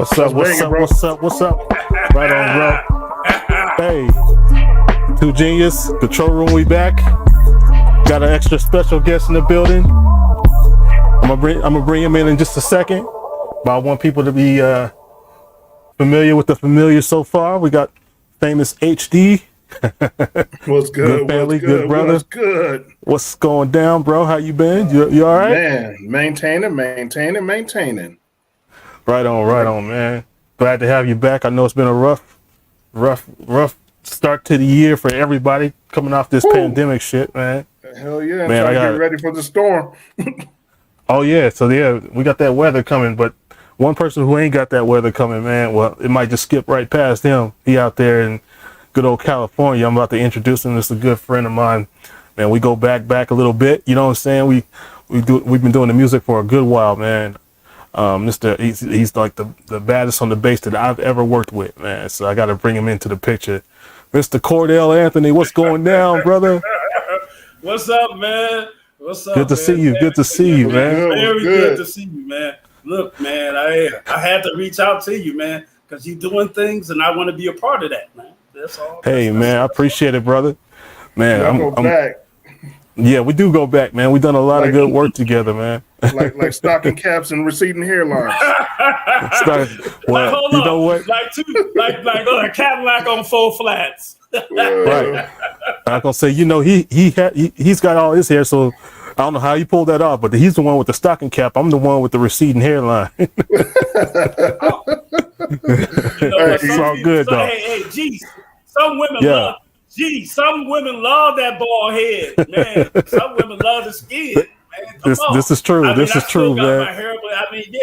What's up? What's up? What's up? What's up? Right on, bro. Hey, Two Genius, Control Room, we back. Got an extra special guest in the building. I'm gonna bring him in just a second. But I want people to be familiar with the familiar so far. We got famous HD. What's good? Good family, what's good brother. What's good? What's going down, bro? How you been? You all right? Man, maintaining. Right on, man. Glad to have you back. I know it's been a rough start to the year for everybody coming off this pandemic shit, man. Hell yeah, man, I get ready for the storm. Oh yeah, so yeah, we got that weather coming, but one person who ain't got that weather coming, man, well, it might just skip right past him. He out there in good old California. I'm about to introduce him. This is a good friend of mine. Man, we go back a little bit. You know what I'm saying? We've been doing the music for a good while, man. He's like the baddest on the bass that I've ever worked with, man. So I got to bring him into the picture. Mr. Cordell Anthony, what's going down, brother? What's up, man? What's up? Good to see you. Good to see you, man. Very good to see you, man. Look, man, I had to reach out to you, man, because you're doing things, and I want to be a part of that, man. That's all. Hey, man, I appreciate it, brother. Man, I'm back. Yeah, we do go back, man. We've done a lot of good work together, man. like stocking caps and receding hairlines. Well, you know what? Like a Cadillac on four flats. Right. I'm gonna say, you know, he's got all his hair, so I don't know how he pulled that off, but he's the one with the stocking cap. I'm the one with the receding hairline. It's all good though. Hey, geez, some women love. Some women love that bald head, man. Some women love the skin, man. This is true. This is true, man. My hair, but I mean, yeah.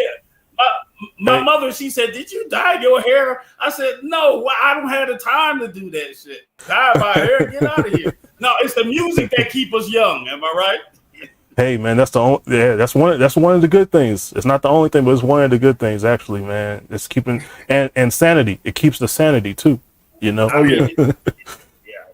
My mother, she said, "Did you dye your hair?" I said, "No, I don't have the time to do that shit. Dye my hair, get out of here." No, it's the music that keep us young. Am I right? Hey, man, that's one of the good things. It's not the only thing, but it's one of the good things, actually, man. It's keeping and sanity. It keeps the sanity too. You know. Oh yeah.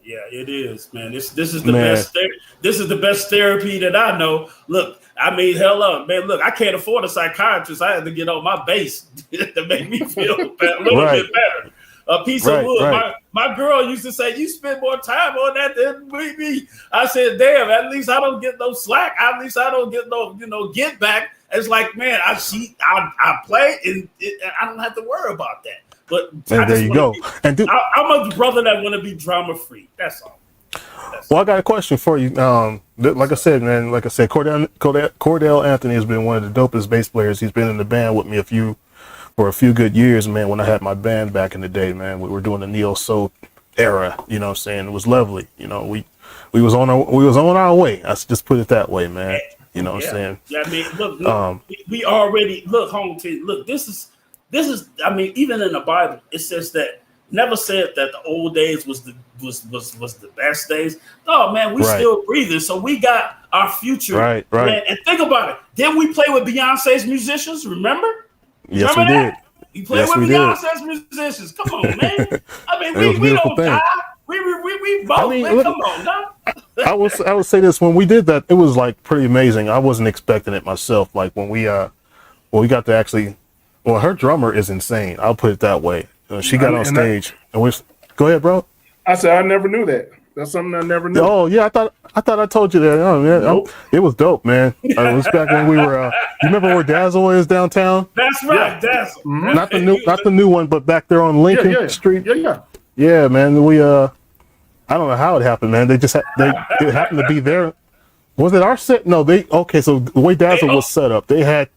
Yeah, it is, man. This is the best. This is the best therapy that I know. Look, I mean, hell up, man. Look, I can't afford a psychiatrist. I had to get on my base to make me feel a little bit better. A piece of wood. Right. My girl used to say, "You spend more time on that than me." I said, "Damn, at least I don't get no slack. At least I don't get no get back." It's like, man, I play and I don't have to worry about that. But there you go. I'm a brother that want to be drama free. That's all. Well, I got a question for you. Like I said, man, Cordell Anthony has been one of the dopest bass players. He's been in the band with me for a few good years, man. When I had my band back in the day, man, we were doing the neo soul era. You know what I'm saying? It was lovely. You know, we was on our way. I just put it that way, man. You know what I'm saying? Yeah. I mean, look, we already look home to look. This is. I mean, even in the Bible, it says that never said that the old days was the best days. No, man, we still breathing, so we got our future. Right. Man, and think about it. Didn't we play with Beyonce's musicians? Remember? Yes, we did. You played with Beyonce's musicians. Come on, man. I mean, we don't die. We both. I mean, man, come on, now. I would say this, when we did that, it was like pretty amazing. I wasn't expecting it myself. Like when we got to actually, well, her drummer is insane. I'll put it that way. She got on stage and go ahead, bro. I said I never knew that. That's something I never knew. Oh yeah, I thought I told you that. Oh man, Nope. It was dope, man. It was back when we were. You remember where Dazzle is downtown? That's right, Dazzle. Mm-hmm. Not the new one, but back there on Lincoln Street. Yeah, man. We I don't know how it happened, man. They just it happened to be there. Was it our set? No, so the way Dazzle was set up, they had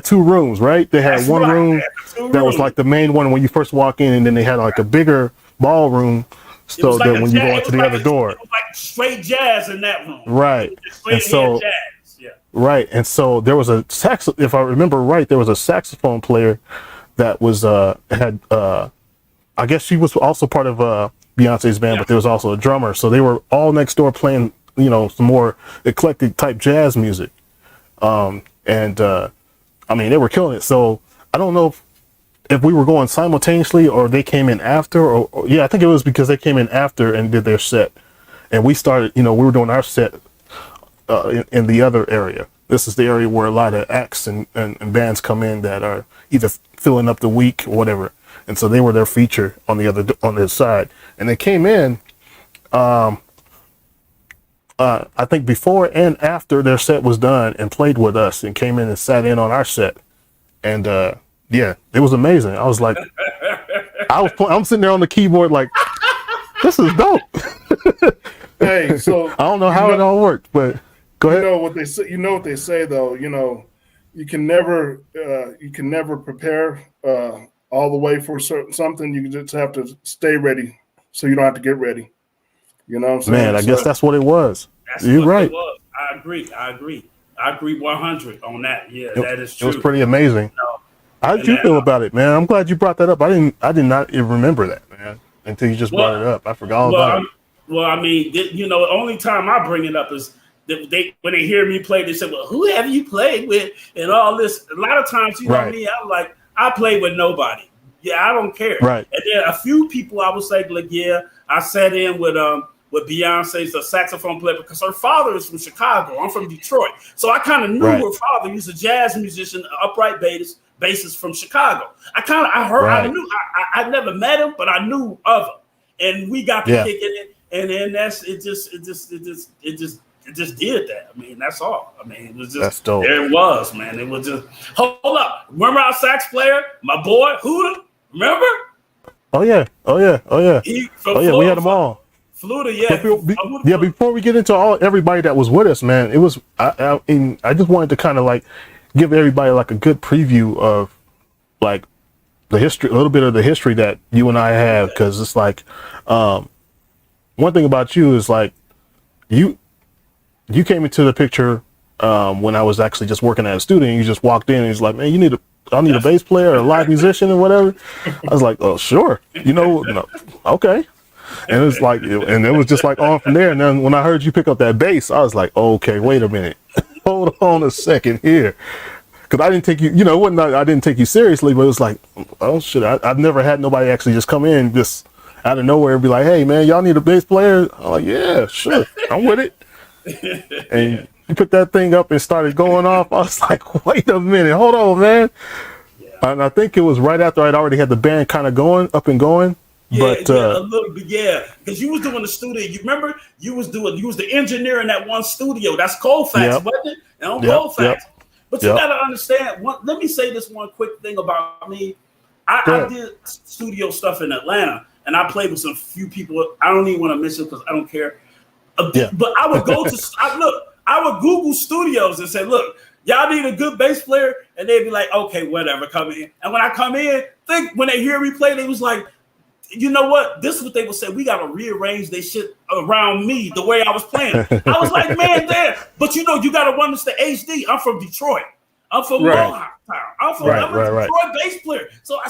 two rooms, right? They had one room that was like the main one when you first walk in, and then they had like a bigger ballroom, so that when you go into the other door, it was like straight jazz in that room, right? And so jazz, right, and so there was a if I remember right, there was a saxophone player that was had I guess she was also part of Beyonce's band, but there was also a drummer, so they were all next door playing, some more eclectic type jazz music, I mean, they were killing it. So I don't know if we were going simultaneously or they came in after, or I think it was because they came in after and did their set, and we started. We were doing our set in the other area. This is the area where a lot of acts and bands come in that are either filling up the week or whatever, and so they were their feature on the side, and they came in. I think before and after their set was done and played with us and came in and sat in on our set. And it was amazing. I was like, I'm sitting there on the keyboard like, this is dope. Hey, so I don't know how it all worked, but go ahead. You know what they say though, you can never prepare all the way for something. You just have to stay ready so you don't have to get ready. You know what I'm saying? Man, I guess that's what it was. You're right. I agree 100 on that. Yeah, that is true. It was pretty amazing. How did you feel about it, man? I'm glad you brought that up. I did not even remember that, man, until you just brought it up. I forgot all about it. Well, I mean, the only time I bring it up is when they hear me play, they say, well, who have you played with and all this? A lot of times, me, I'm like, I play with nobody. Yeah, I don't care. Right. And then a few people I would say, like, yeah, I sat in with Beyonce's a saxophone player because her father is from Chicago. I'm from Detroit. So I kind of knew her father. He was a jazz musician, upright bassist from Chicago. I never met him, but I knew of him. And we got to kicking it. And then it just did that. I mean, that's all. I mean, it was just, that's dope. There it was, man. It was just, hold up. Remember our sax player, my boy, Huda? Remember? Oh, yeah. We had them all. Fluta, yeah. Before we get into everybody that was with us, man, it was I just wanted to kind of like give everybody like a good preview of like the history, a little bit of the history that you and I have, because it's like one thing about you is like you came into the picture when I was actually just working at a studio, and you just walked in and he's like, man, I need a bass player or a live musician or whatever. I was like, oh sure, no, okay. And it was like, and it was just like on from there. And then when I heard you pick up that bass, I was like, okay, wait a minute, hold on a second here, because I didn't take you, I didn't take you seriously, but it was like, oh shit, I've never had nobody actually just come in just out of nowhere and be like, hey man, y'all need a bass player? I'm like, yeah, sure, I'm with it. And you put that thing up and started going off. I was like, wait a minute, hold on, man. And I think it was right after I'd already had the band kind of up and going. Yeah, a little bit, because you was doing the studio. You remember you was the engineer in that one studio. That's Colfax, wasn't it? And Colfax. But you gotta understand. Let me say this one quick thing about me. I did studio stuff in Atlanta, and I played with some few people. I don't even want to mention because I don't care. But I would go to I would Google studios and say, look, y'all need a good bass player, and they'd be like, okay, whatever, come in. And when I come in, when they hear me play, they was like, you know what? This is what they would say. We got to rearrange their shit around me the way I was playing. I was like, man, But you know, you got to run this to HD. I'm from Detroit. I'm from Mohawk Town. I'm a Detroit bass player. So I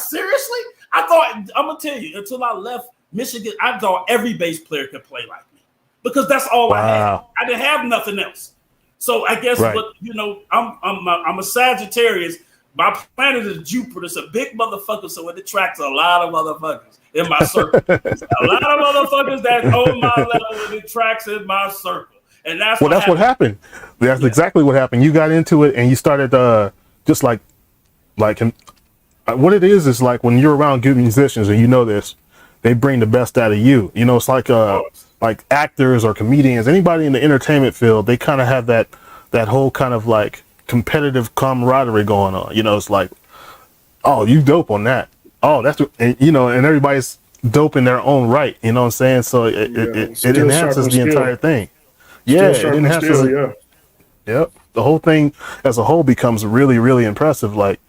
thought, I'm gonna tell you, until I left Michigan, I thought every bass player could play like me because that's all I had. I didn't have nothing else. So I guess what you know, I'm a Sagittarius. My planet is Jupiter. It's a big motherfucker, so it attracts a lot of motherfuckers in my circle. A lot of motherfuckers that on my level, it attracts in my circle. And that's what happened. That's exactly what happened. You got into it and you started just like what it is like when you're around good musicians and you know this, they bring the best out of you. You know, it's like actors or comedians, anybody in the entertainment field, they kind of have that whole kind of like competitive camaraderie going on. You know, it's like, oh, you dope on that. Oh, that's what, and, you know, and everybody's dope in their own right. You know what I'm saying? So it enhances the entire thing. Yeah, it enhances it. Yep. The whole thing as a whole becomes really, really impressive. Like,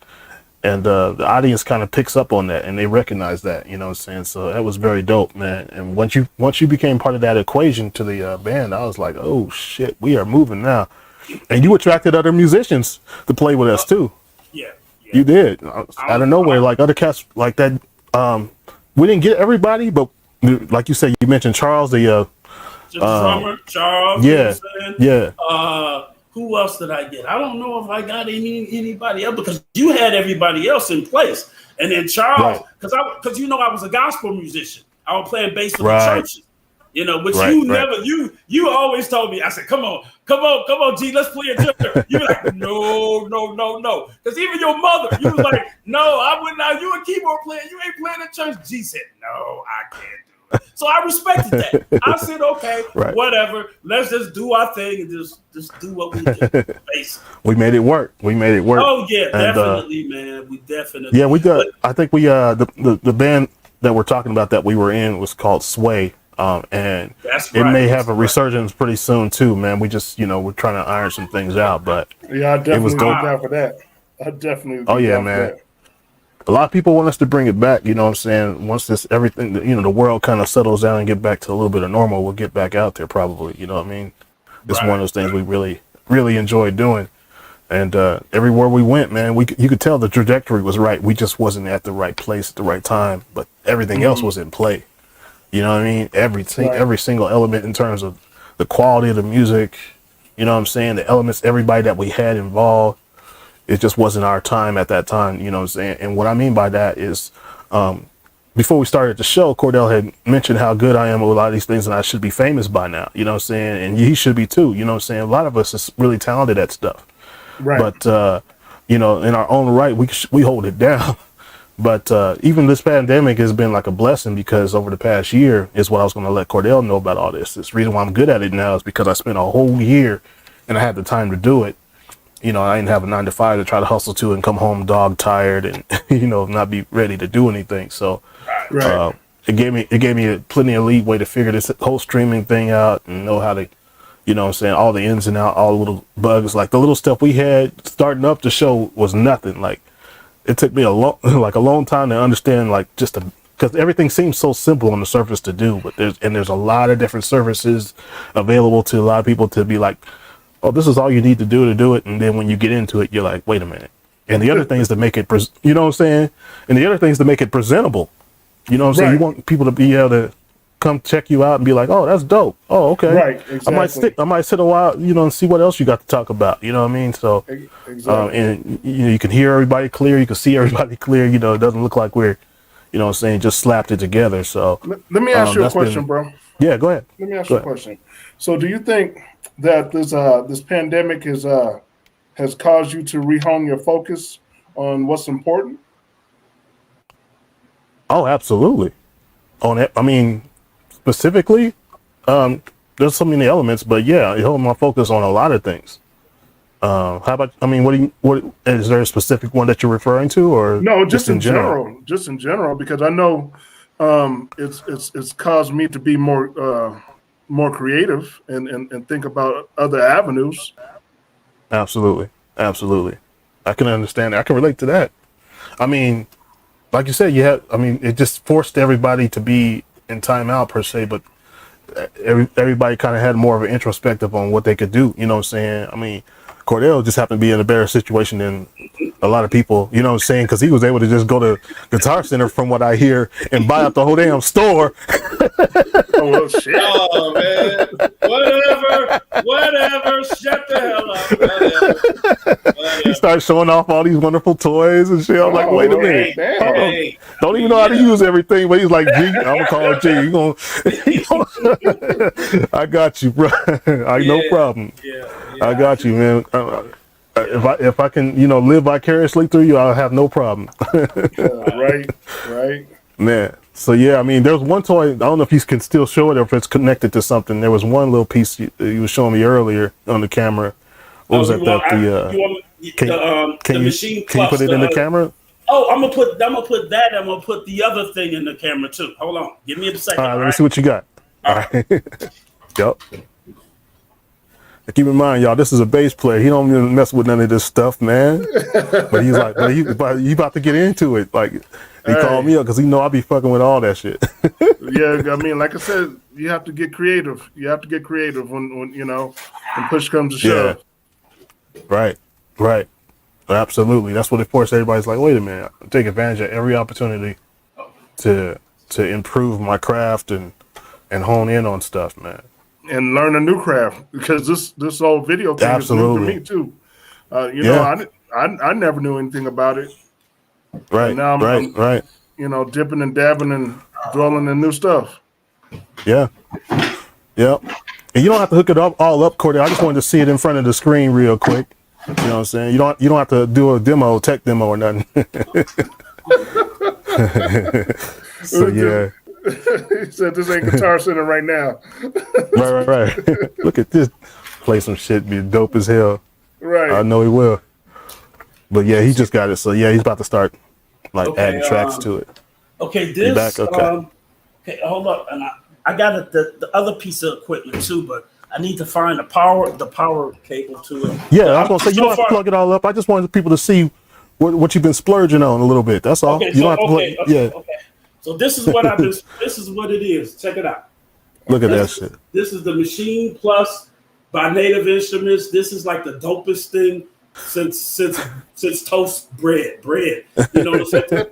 and the audience kind of picks up on that and they recognize that, you know what I'm saying? So that was very dope, man. And once you became part of that equation to the band, I was like, oh shit, we are moving now. And you attracted other musicians to play with us too. Yeah. You did. Out of nowhere, like other cats like that. We didn't get everybody, but like you said, you mentioned Charles, the drummer, Charles. Yeah. Who else did I get? I don't know if I got anybody else because you had everybody else in place. And then Charles, because you know I was a gospel musician. I was playing bass for the churches. You know, but you always told me, I said, come on, G, let's play a jumper. You were like, no. Because even your mother, you was like, no, I would not. You a keyboard player, you ain't playing at church. G said, no, I can't do it. So I respected that. I said, okay, whatever. Let's just do our thing and just do what we do. Basically. We made it work. Oh yeah, and, definitely, man. We definitely. Yeah, we got. I think we the band that we're talking about that we were in was called Sway. And it may have a resurgence pretty soon too, man. We just, you know, we're trying to iron some things out, but yeah, I definitely look out for that. I definitely. Oh yeah, man. A lot of people want us to bring it back. You know what I'm saying? Once everything, you know, the world kind of settles down and get back to a little bit of normal, we'll get back out there probably. You know what I mean? It's one of those things we really, really enjoy doing. And everywhere we went, man, you could tell the trajectory was right. We just wasn't at the right place at the right time, but everything else was in play. You know what I mean? Every single element in terms of the quality of the music, you know what I'm saying? The elements, everybody that we had involved, it just wasn't our time at that time, you know what I'm saying? And what I mean by that is, before we started the show, Cordell had mentioned how good I am with a lot of these things and I should be famous by now, you know what I'm saying? And he should be too, you know what I'm saying? A lot of us is really talented at stuff. Right. But, you know, in our own right, we hold it down. But even this pandemic has been like a blessing because over the past year is what I was going to let Cordell know about all this. This reason why I'm good at it now is because I spent a whole year and I had the time to do it. You know, I didn't have a 9-to-5 to try to hustle to and come home dog tired and, you know, not be ready to do anything. So it gave me plenty of leeway to figure this whole streaming thing out and know how to, you know what I'm saying, all the ins and outs, all the little bugs, like the little stuff we had starting up the show was nothing. Like, it took me a long time to understand, like, because everything seems so simple on the surface to do, but there's a lot of different services available to a lot of people to be like, oh, this is all you need to do it. And then when you get into it, you're like, wait a minute. And the other thing is to make it, you know what I'm saying? And the other thing is to make it presentable. You know what I'm saying? You want people to be able to come check you out and be like, oh, that's dope. Oh, okay. Right. Exactly. I might sit a while, you know, and see what else you got to talk about. You know what I mean? So, and you know, you can hear everybody clear. You can see everybody clear. You know, it doesn't look like we're, you know what I'm saying, just slapped it together. So let me ask you a question, bro. Yeah, go ahead. Let me ask you a question. So do you think that this pandemic has caused you to rehome your focus on what's important? Oh, absolutely. On it. I mean, specifically, there's so many elements, but yeah, it held my focus on a lot of things. How about, I mean, what is there a specific one that you're referring to, or no, just in general? Just in general, because I know it's caused me to be more creative and think about other avenues. Absolutely. I can understand that. I can relate to that. I mean, like you said, it just forced everybody to be in timeout per se, but everybody kind of had more of an introspective on what they could do. You know what I'm saying? I mean, Cordell just happened to be in a better situation than a lot of people, you know what I'm saying? Because he was able to just go to Guitar Center, from what I hear, and buy out the whole damn store. Oh, well, shit. Oh man, whatever. Shut the hell up. Whatever. He started showing off all these wonderful toys and shit. I'm like, wait a minute. Hey, Don't even know how to use everything, but he's like, G, I'm gonna call G. I got you, bro. No problem. Yeah, I got you, man. If I can, live vicariously through you, I'll have no problem. Right. Man. So yeah, I mean, there's one toy. I don't know if you can still show it or if it's connected to something. There was one little piece you was showing me earlier on the camera. What was that? The machine. Can you put it in the camera? Oh, I'm gonna put that. I'm gonna put the other thing in the camera too. Hold on, give me a second. All right, let me see what you got. All right. Yep. Keep in mind, y'all, this is a bass player. He don't even mess with none of this stuff, man. But he's like, you about to get into it. Like, he called me up because he know I be fucking with all that shit. Yeah, I mean, like I said, you have to get creative. You have to get creative when when push comes to shove. Yeah. Right. Absolutely. That's what it forced everybody's like, wait a minute, take advantage of every opportunity to improve my craft and hone in on stuff, man. And learn a new craft, because this whole video thing is new to me too. I never knew anything about it. Right. And now I'm dipping and dabbing and dwelling in new stuff. Yeah. Yep. And you don't have to hook it up all up, Cordell. I just wanted to see it in front of the screen real quick. You know what I'm saying? You don't have to do a tech demo or nothing. So yeah. He said this ain't Guitar Center right now. Right. Look at this. Play some shit, be dope as hell. Right. I know he will. But yeah, he just got it. So yeah, he's about to start adding tracks to it. Okay, this. Back? Okay. Okay, hold up. And I got the other piece of equipment too, but I need to find the power cable to it. Yeah, I was gonna say you don't have to plug it all up. I just wanted people to see what you've been splurging on a little bit. That's all. Okay, you don't have to okay. So this is what this is what it is. Check it out. Look at that shit. This is the Machine Plus by Native Instruments. This is like the dopest thing since toast bread. You know what I'm saying?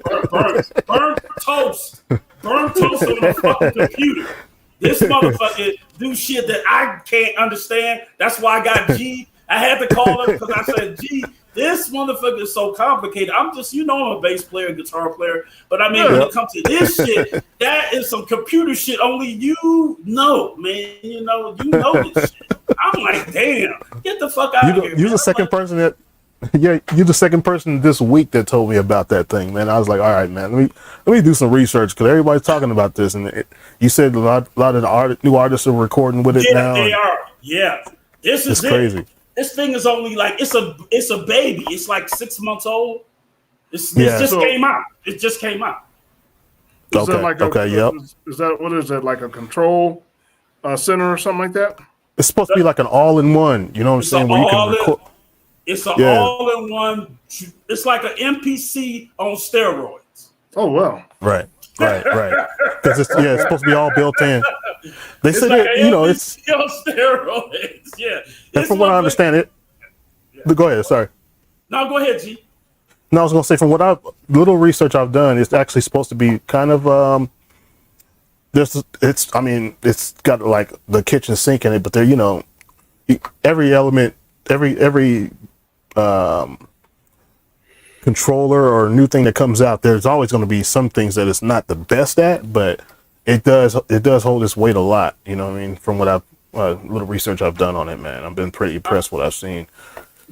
Burn toast. Burn toast on the fucking computer. This motherfucker do shit that I can't understand. That's why I got G. I had to call him because I said, G, this motherfucker is so complicated. I'm a bass player, guitar player, but I mean, when it comes to this shit, that is some computer shit only you know, man. You know this shit. I'm like, damn, get the fuck out of here. You're the second person that. Yeah, you're the second person this week that told me about that thing, man. I was like, all right, man, let me do some research because everybody's talking about this, and you said a lot of the new artists are recording with it now. Yeah, they are. Yeah, this is crazy. This thing is only like it's a baby. It's like 6 months old. It just came out. It just came out. Is that like Is that what is that, like a control center or something like that? It's supposed to be like an all-in-one. You know what I'm saying? Where you can record. It's an all-in-one. It's like an MPC on steroids. Oh wow! Right. Because it's supposed to be all built in. They said like it's on steroids. Yeah. And from what I understand, go ahead. Sorry. No, go ahead, G. No, I was gonna say from little research I've done, it's actually supposed to be kind of it's got like the kitchen sink in it, but there every element, every controller or new thing that comes out, there's always going to be some things that it's not the best at, but it does hold its weight a lot. You know what I mean? From what I've little research I've done on it, man, I've been pretty impressed with what I've seen.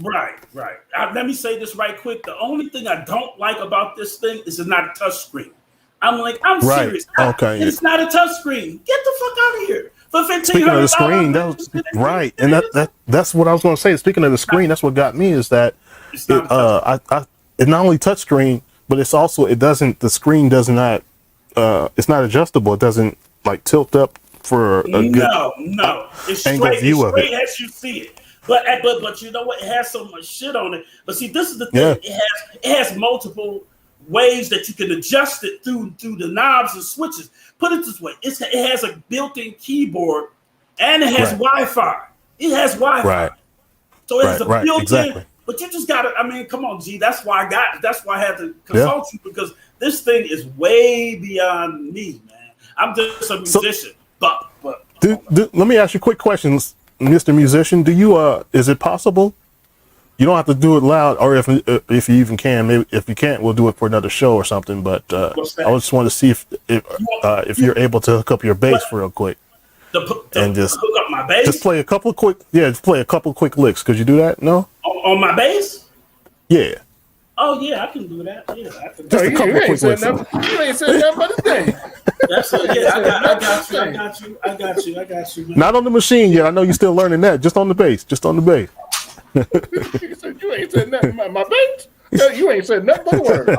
Right. Let me say this right quick. The only thing I don't like about this thing is it's not a touch screen. I'm serious. Okay. It's not a touch screen. Get the fuck out of here. For $1,500. Speaking of the screen, that was right, and that's what I was going to say. Speaking of the screen, that's what got me is that it's not only touch screen, but it's also the screen does not it's not adjustable. It doesn't like tilt up for a good it's angle straight, view it's of straight it. as you see it. But you know what? It has so much shit on it. But see, this is the thing. Yeah. It has multiple ways that you can adjust it through the knobs and switches. Put it this way: it has a built-in keyboard and it has Wi-Fi. It has Wi-Fi, Right. so it has a built-in. Exactly. But you just gotta. I mean, come on, G. That's why I had to consult you, because this thing is way beyond me, man. I'm just a musician, but. Let me ask you quick questions, Mr. Musician. Do you is it possible? You don't have to do it loud, or if you even can. Maybe if you can't, we'll do it for another show or something. But I just want to see if you're able to hook up your bass real quick and just hook up my bass. Just play a couple of quick licks. Could you do that? No. On my bass? Yeah. Oh yeah, I can do that. Yeah, I can. Just a couple of quick licks. You ain't said nothing but a thing. That's it. Yeah, I got you. Man. Not on the machine yet. I know you're still learning that. Just on the bass. You said you ain't said nothing. My bass? You ain't said nothing but a word.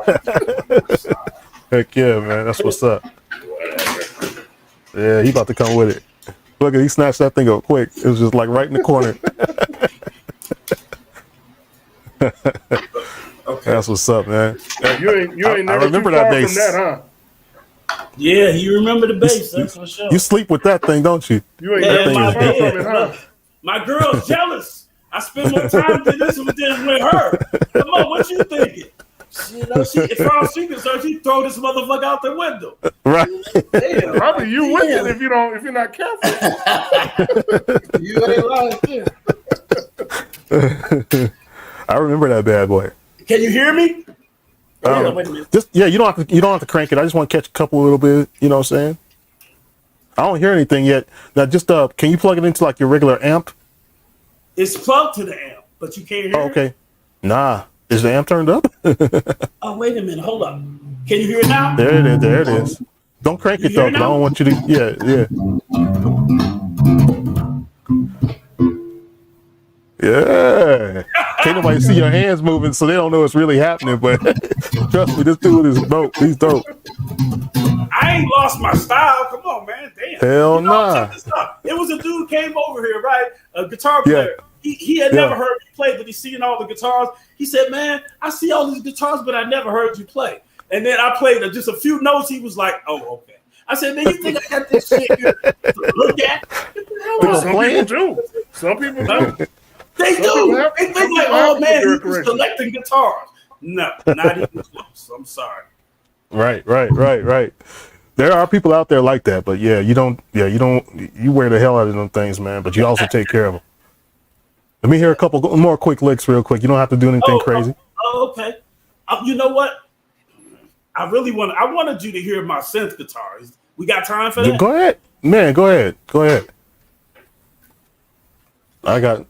Heck yeah, man. That's what's up. Yeah, he about to come with it. Look at he snatched that thing up quick. It was just like right in the corner. Okay. That's what's up, man. You ain't never remember too that far bass. from that, huh? Yeah, you remember the bass, that's for sure. You sleep with that thing, don't you? You ain't never too far from it, huh? My girl's jealous. I spend more time with this than with her. Come on, what you thinking? As far as she concerned, she throw this motherfucker out the window. Right. Damn, probably you with it if you're not careful. You ain't lying. I remember that bad boy. Can you hear me? Wait a minute. You don't have to crank it. I just want to catch a couple a little bit. You know what I'm saying? I don't hear anything yet. Now, just can you plug it into like your regular amp? It's plugged to the amp, but you can't hear. Oh, okay. Nah. Is the amp turned up? Oh, wait a minute. Hold up. Can you hear it now? There it is. Don't crank it though, because I don't want you to. Yeah. Can't nobody see your hands moving, so they don't know it's really happening. But trust me, this dude is dope. He's dope. I ain't lost my style. Come on, man. Damn. Hell nah. Check this out. It was a dude came over here, right? A guitar player. Yeah. He had never heard me play, but he's seen all the guitars. He said, man, I see all these guitars, but I never heard you play. And then I played just a few notes. He was like, oh, okay. I said, man, you think I got this shit here to look at? Some people do. Some people do. They do. They think like, oh, man, he's collecting guitars. No, not even close. I'm sorry. Right. There are people out there like that, but you wear the hell out of them things, man, but you also take care of them. Let me hear a couple more quick licks real quick. You don't have to do anything crazy. Okay. You know what? I wanted you to hear my synth guitars. We got time for that? Go ahead. Man, go ahead. I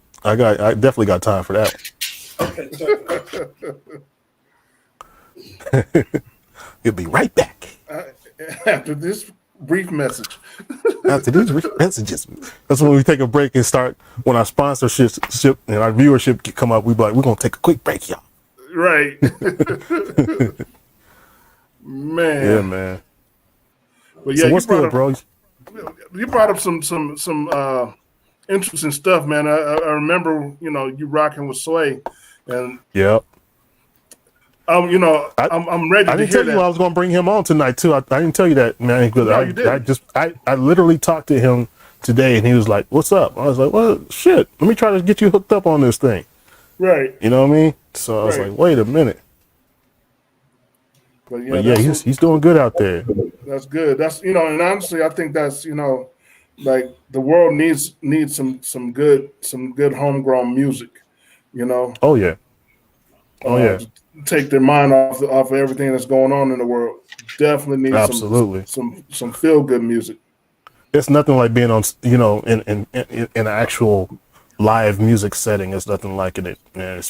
definitely got time for that. Okay. You'll be right back. After this brief message. After these messages, that's when we take a break and start. When our sponsorship and our viewership come up, we be like, we're gonna take a quick break, y'all. Right. Man. Yeah, man. But yeah, so what's good, bro? You brought up some interesting stuff, man. I remember, you rocking with Sway, and yep. I'm ready to hear that. I didn't tell you I was going to bring him on tonight too. I didn't tell you that, man. Because I literally talked to him today, and he was like, "What's up?" I was like, "Well, shit. Let me try to get you hooked up on this thing." Right. You know what I mean? So I was like, "Wait a minute." But yeah, he's doing good out there. That's good. That's and honestly, I think that's like the world needs some good homegrown music. Oh yeah. Take their mind off of everything that's going on in the world. Definitely need some feel good music. It's nothing like being on in an actual live music setting. It's nothing like it. Man,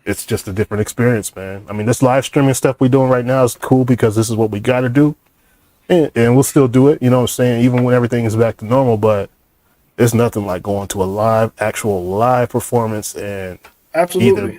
it's just a different experience, man. I mean, this live streaming stuff we're doing right now is cool because this is what we got to do, and we'll still do it. You know what I'm saying? Even when everything is back to normal, but it's nothing like going to a actual live performance and absolutely.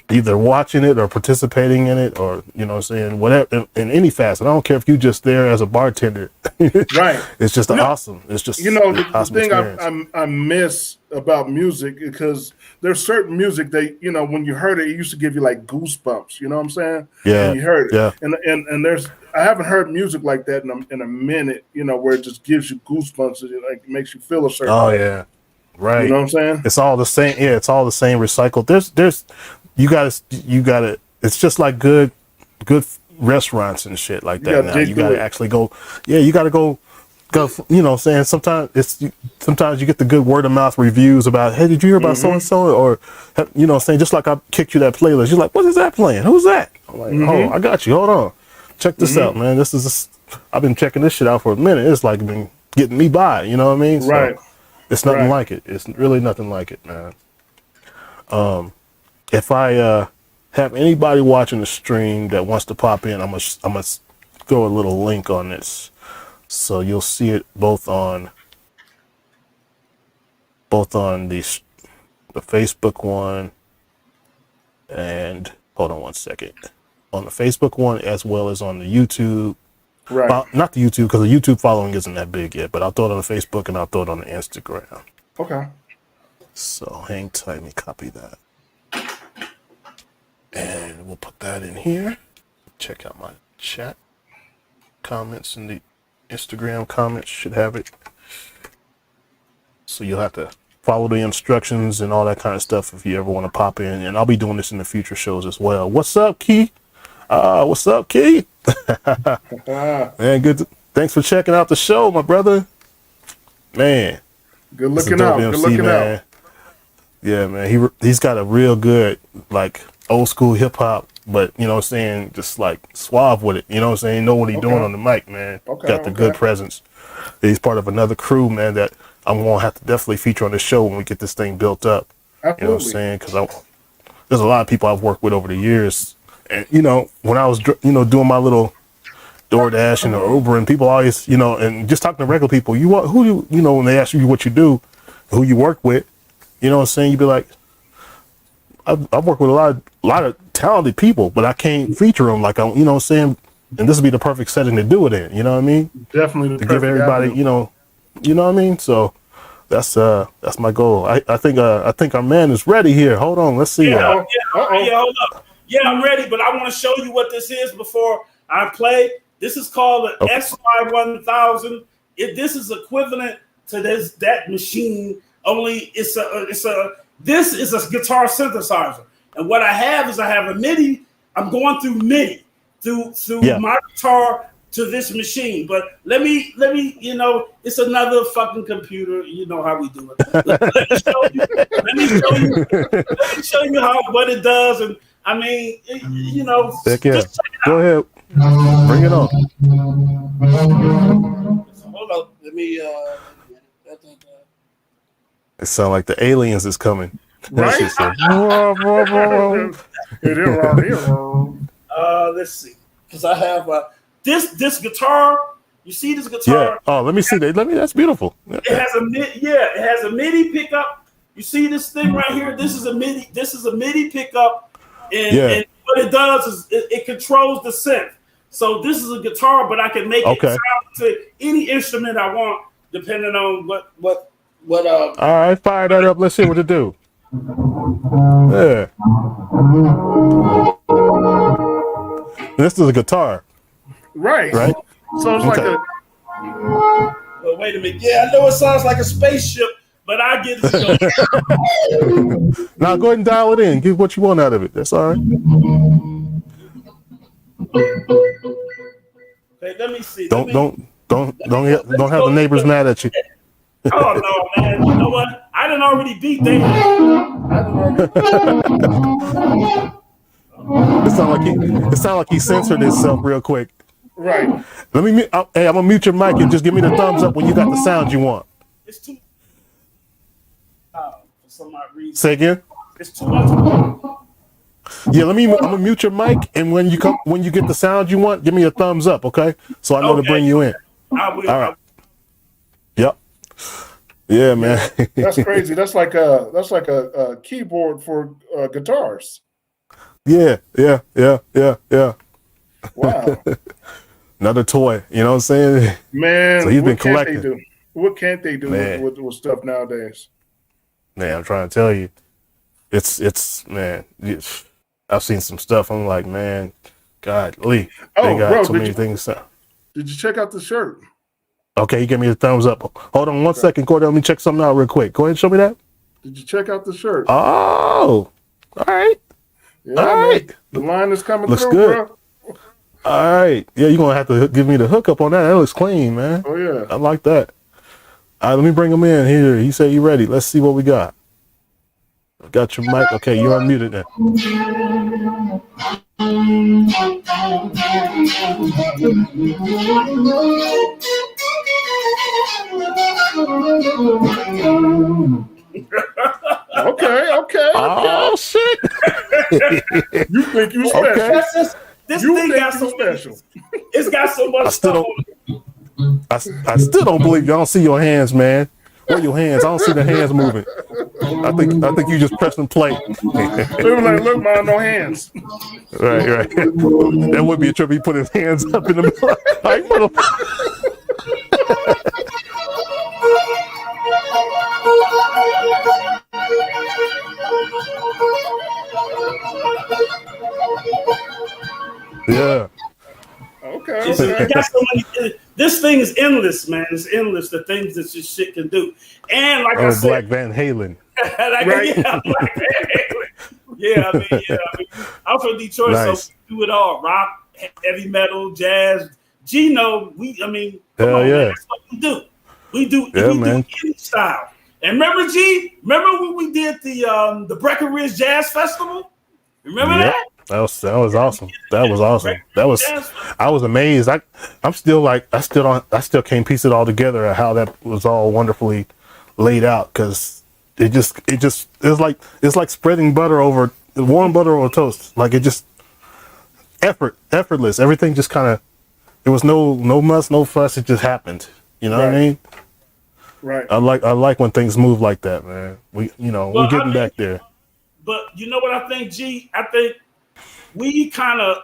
either watching it or participating in it, or you know what I'm saying, whatever, in any facet. I don't care if you just there as a bartender. Right. It's just awesome. It's just The awesome thing experience. I miss about music, because there's certain music that, when you heard it, it used to give you like goosebumps. You know what I'm saying? When Yeah, you heard it, yeah. and I haven't heard music like that in a minute. Where it just gives you goosebumps, and it like makes you feel a certain Oh way. yeah, You know right. what I'm saying? It's all the same. Yeah, it's all the same recycled. There's you gotta. It's just like good restaurants and shit like You that. got to Now dig you through gotta it. actually go. Yeah, you gotta go. You know what I'm saying? Sometimes you get the good word of mouth reviews about, hey, did you hear about so and so? Or, you know what I'm saying? Just like I kicked you that playlist. You're like, what is that playing? Who's that? I'm like, oh, I got you. Hold on. Check this out, man. I've been checking this shit out for a minute. It's like been getting me by. You know what I mean? So Right. it's nothing Right. like it. It's really nothing like it, man. If I have anybody watching the stream that wants to pop in, I'm gonna throw a little link on this, so you'll see it both on the Facebook one, and hold on one second, on the Facebook one as well as on the YouTube. Right. Not the YouTube, because the YouTube following isn't that big yet, but I'll throw it on the Facebook and I'll throw it on the Instagram. Okay. So hang tight, let me copy that. And we'll put that in here. Check out my chat. Comments in the Instagram comments should have it. So you'll have to follow the instructions and all that kind of stuff if you ever want to pop in. And I'll be doing this in the future shows as well. What's up, Key? What's up, Key? Man, thanks for checking out the show, my brother. Man. Good looking out. Good looking out. Yeah, man. He's got a real good, like, old school hip hop, but you know what I'm saying, just like suave with it. You know what I'm saying? Know what he's doing on the mic, man. Got the good presence. He's part of another crew, man, that I'm gonna have to definitely feature on this show when we get this thing built up. Absolutely. You know what I'm saying? Because there's a lot of people I've worked with over the years, and when I was doing my little DoorDash and Uber, and people always and just talking to regular people, when they ask you what you do, who you work with, you know what I'm saying, you'd be like, I've worked with a lot of talented people, but I can't feature them like you know what I'm saying, and this would be the perfect setting to do it in. You know what I mean? Definitely to give everybody, you know what I mean. So that's my goal. I think our man is ready here. Hold on, let's see. Yeah, hold up. Yeah, I'm ready, but I want to show you what this is before I play. This is called an SY1000. This is equivalent to that machine. Only this is a guitar synthesizer, and what I have a MIDI. I'm going through MIDI through my guitar to this machine. But let me, it's another fucking computer. You know how we do it. Let me show you what it does. And I mean, Heck yeah. just check it out. Go ahead, bring it on. Hold up, let me. It sounds like the aliens is coming. Right? Let's see, because I have this guitar. You see this guitar? Yeah. Oh, let me see that. That's beautiful. Yeah. It has a MIDI pickup. You see this thing right here? This is a MIDI. This is a MIDI pickup, and what it does is it controls the synth. So this is a guitar, but I can make it sound to any instrument I want, depending on what. All right, fire that up. Let's see what it do. Yeah. This is a guitar. Right. So it's like a. Well, wait a minute. Yeah, I know it sounds like a spaceship, but I get it. Now go ahead and dial it in. Get what you want out of it. That's all right. Okay, let me see. Don't have the neighbors mad at you. Oh no, man! You know what? I done already beat David. It sound like he censored himself real quick. Right. Let me. Hey, I'm gonna mute your mic and just give me the thumbs up when you got the sound you want. It's too. For some odd reason. Say again. It's too much. Yeah, I'm gonna mute your mic, and when you get the sound you want, give me a thumbs up, okay? So I know to bring you in. I will. All right. Yep. Yeah, man. That's crazy. That's like a keyboard for guitars. Yeah, yeah, yeah, yeah, yeah. Wow. Another toy. You know what I'm saying? So Man, he's been what can't they collecting. do? What can't they do with, Man, with stuff nowadays? man, I'm trying to tell you, it's man. I've seen some stuff. I'm like, man, God, Lee, they Oh, got bro, so many things. did you check out the shirt? Okay, he gave me a thumbs up. Hold on one Okay. second, Corey. Let me check something out real quick. Go ahead and show me that. Did you check out the shirt? Oh, all right, all Yeah, man. right. The line is coming Looks through, good. bro. All right. Yeah, you're gonna have to give me the hookup on that. That looks clean, man. Oh yeah. I like that. All right, let me bring him in here. He said you ready. Let's see what we got. Got your mic. Okay, you're unmuted now. Okay. Oh shit. You think you Okay. special? That's just, this You thing think got you so many. special? It's got so much I still stuff don't. on it. I still don't believe you. I don't see your hands, man. Where your hands? I don't see the hands moving. I think you just pressing play. They were like, look, man, no hands. Right. That would be a trip. He put his hands up in the middle. Like, yeah. It got so many. This thing is endless, man. It's endless. The things that this shit can do. And like I said, Black Van Halen. right? Yeah, I mean, I'm from Detroit, Nice. so we do it all: rock, heavy metal, jazz. Gino, come Hell on, yeah. man. That's what we do. We do man. any style. And remember, remember when we did the Breckenridge Jazz Festival? Remember that? That was awesome. That was awesome. I was amazed. I'm still like I still can't piece it all together of how that was all wonderfully laid out, because it's like spreading warm butter over toast. Like it just effortless. Everything just kind of, there was no muss, no fuss. It just happened. You know what I mean? Right. I like when things move like that, man. We're getting back there. But you know what I think, G? I think we kind of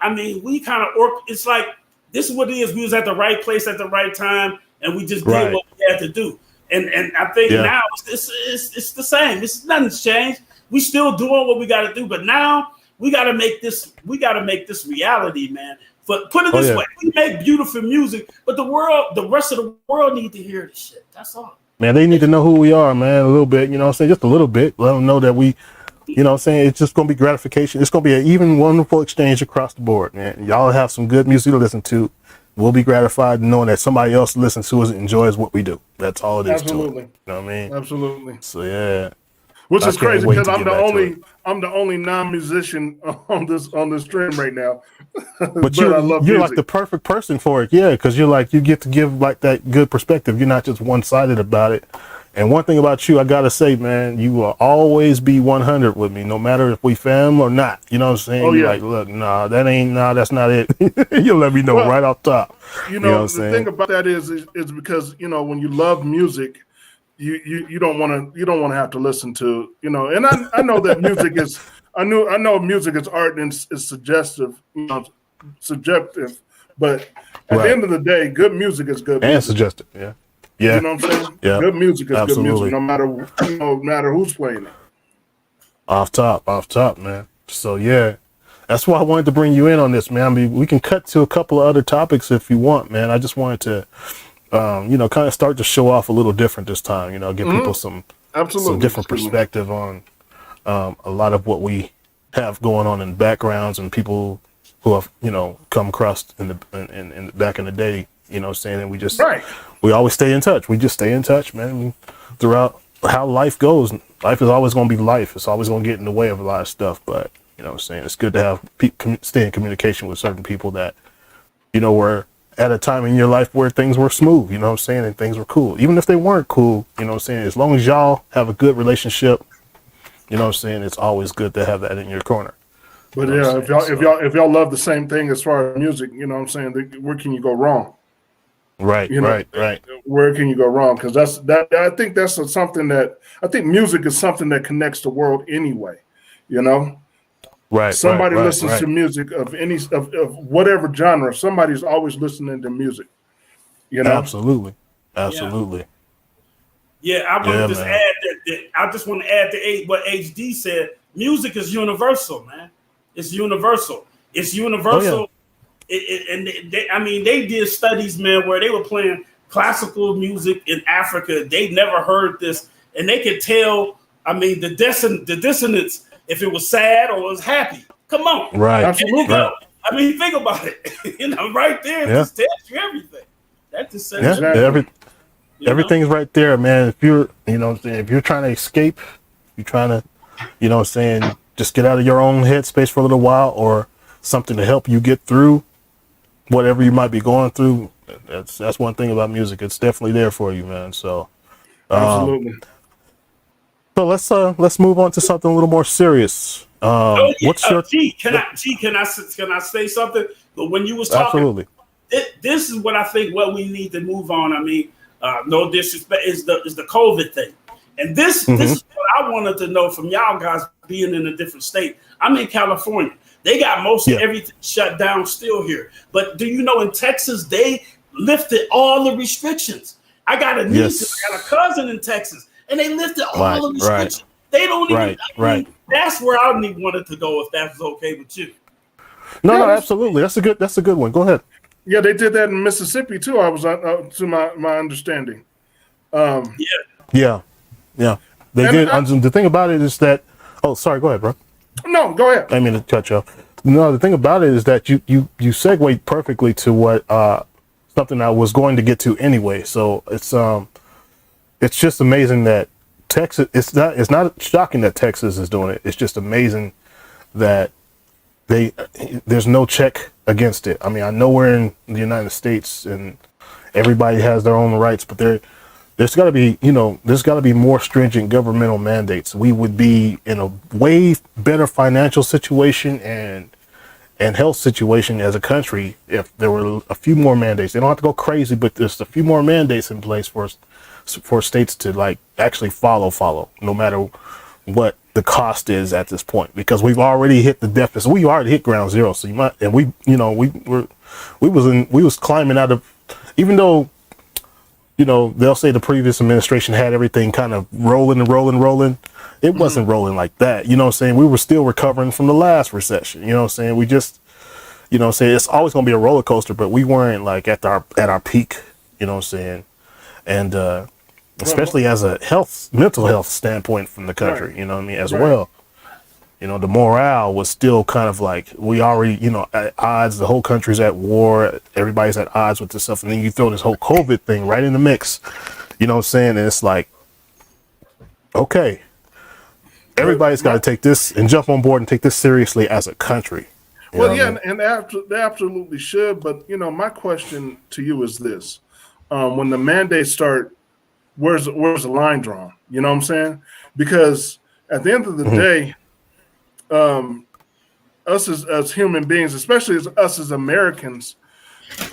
it's like, this is what it is. We was at the right place at the right time, and we just did what we had to do. And I think now it's the same. Nothing's changed. We still doing what we got to do, but now we got to make this reality, man. But put it this way: we make beautiful music, but the rest of the world need to hear this shit. That's all. Man, they need to know who we are, man, a little bit. You know what I'm saying? Just a little bit. Let them know that we. You know what I'm saying? It's just going to be gratification. It's going to be an even wonderful exchange across the board, man. Y'all have some good music to listen to. We'll be gratified knowing that somebody else listens to us and enjoys what we do. That's all it is. Absolutely. To it. You know what I mean? Absolutely. So, yeah. Which is crazy because I'm the only non-musician on this stream right now. But you're music. like the perfect person for it, yeah, because you get to give like that good perspective. You're not just one-sided about it. And one thing about you, I gotta say, man, you will always be 100 with me, no matter if we fam or not. You know what I'm saying? Oh, yeah. Like, look, that's not it. You'll let me know right off top. You know the thing about that is because when you love music, you don't want to have to listen to, and I know that music is I know music is art and it's suggestive, subjective, but at the end of the day, good music is good music. And suggestive, yeah. You know what I'm saying? Yeah. Good music is Absolutely. good music, no matter who's playing it. Off top, man. So yeah, that's why I wanted to bring you in on this, man. I mean, we can cut to a couple of other topics if you want, man. I just wanted to, kind of start to show off a little different this time. Give people some different perspective on a lot of what we have going on in backgrounds and people who have come across in the back in the day. You know what I'm saying? And we always stay in touch. We just stay in touch, man. Throughout how life goes, life is always going to be life. It's always going to get in the way of a lot of stuff. But, you know what I'm saying? It's good to have stay in communication with certain people that, were at a time in your life where things were smooth, you know what I'm saying? And things were cool. Even if they weren't cool, you know what I'm saying? As long as y'all have a good relationship, you know what I'm saying? It's always good to have that in your corner. But yeah, if y'all love the same thing as far as music, you know what I'm saying? Where can you go wrong? Right. Where can you go wrong? Because I think that's something that I think music is something that connects the world anyway. Right. Somebody Right. listens Right. to music of of whatever genre. Somebody's always listening to music. You know. Absolutely. Yeah. Absolutely. Yeah, I want Yeah, to just man. add that I just want to add to what HD said. Music is universal, man. It's universal. It's Oh yeah. universal. I mean, they did studies, man, where they were playing classical music in Africa. They never heard this, and they could tell. I mean, the dissonance if it was sad or it was happy. Come on, Right. there you Absolutely. Right. go. I mean, think about it. Right there, it Yeah. just tells you everything. That just says Yeah. Exactly. Everything's right there, man. If you're, if you're trying to escape, you're trying to, just get out of your own headspace for a little while, or something to help you get through whatever you might be going through. That's one thing about music. It's definitely there for you, man. So, Absolutely. let's move on to something a little more serious. Oh, yeah. What's your Can I say something? But when you was talking, absolutely? this is what I think. What we need to move on. I mean, no disrespect, is the COVID thing, and this is what I wanted to know from y'all guys being in a different state. I'm in California. They got most of everything shut down still here. But do you know in Texas they lifted all the restrictions? I got a niece, I got a cousin in Texas, and they lifted all the restrictions. They don't even. I mean, that's where I wanted to go if that was okay with you. No, absolutely. That's a good one. Go ahead. Yeah, they did that in Mississippi too. I was to my understanding. Yeah. They did. The thing about it is that. Oh, sorry. Go ahead, bro. No, go ahead. I mean to cut you off. No, the thing about it is that you segued perfectly to what something I was going to get to anyway. So it's just amazing that Texas. It's not shocking that Texas is doing it. It's just amazing that there's no check against it. I mean, I know we're in the United States and everybody has their own rights, but there's got to be, there's got to be more stringent governmental mandates. We would be in a way better financial situation and health situation as a country if there were a few more mandates. They don't have to go crazy, but there's a few more mandates in place for states to like actually follow, no matter what the cost is at this point, because we've already hit the deficit. We already hit ground zero. So we was climbing out of, even though, they'll say the previous administration had everything kind of rolling. It wasn't rolling like that. You know what I'm saying? We were still recovering from the last recession. You know what I'm saying? We just, it's always going to be a roller coaster, but we weren't like at our peak, you know what I'm saying? And, especially as a mental health standpoint from the country, you know what I mean? As well, the morale was still kind of like, we already, at odds, the whole country's at war, everybody's at odds with this stuff. And then you throw this whole COVID thing right in the mix, you know what I'm saying? And it's like, okay, everybody's got to take this and jump on board and take this seriously as a country. Well, yeah, and they absolutely should. But, my question to you is this. When the mandates start, where's the line drawn? You know what I'm saying? Because at the end of the day, us as human beings, especially as us as Americans,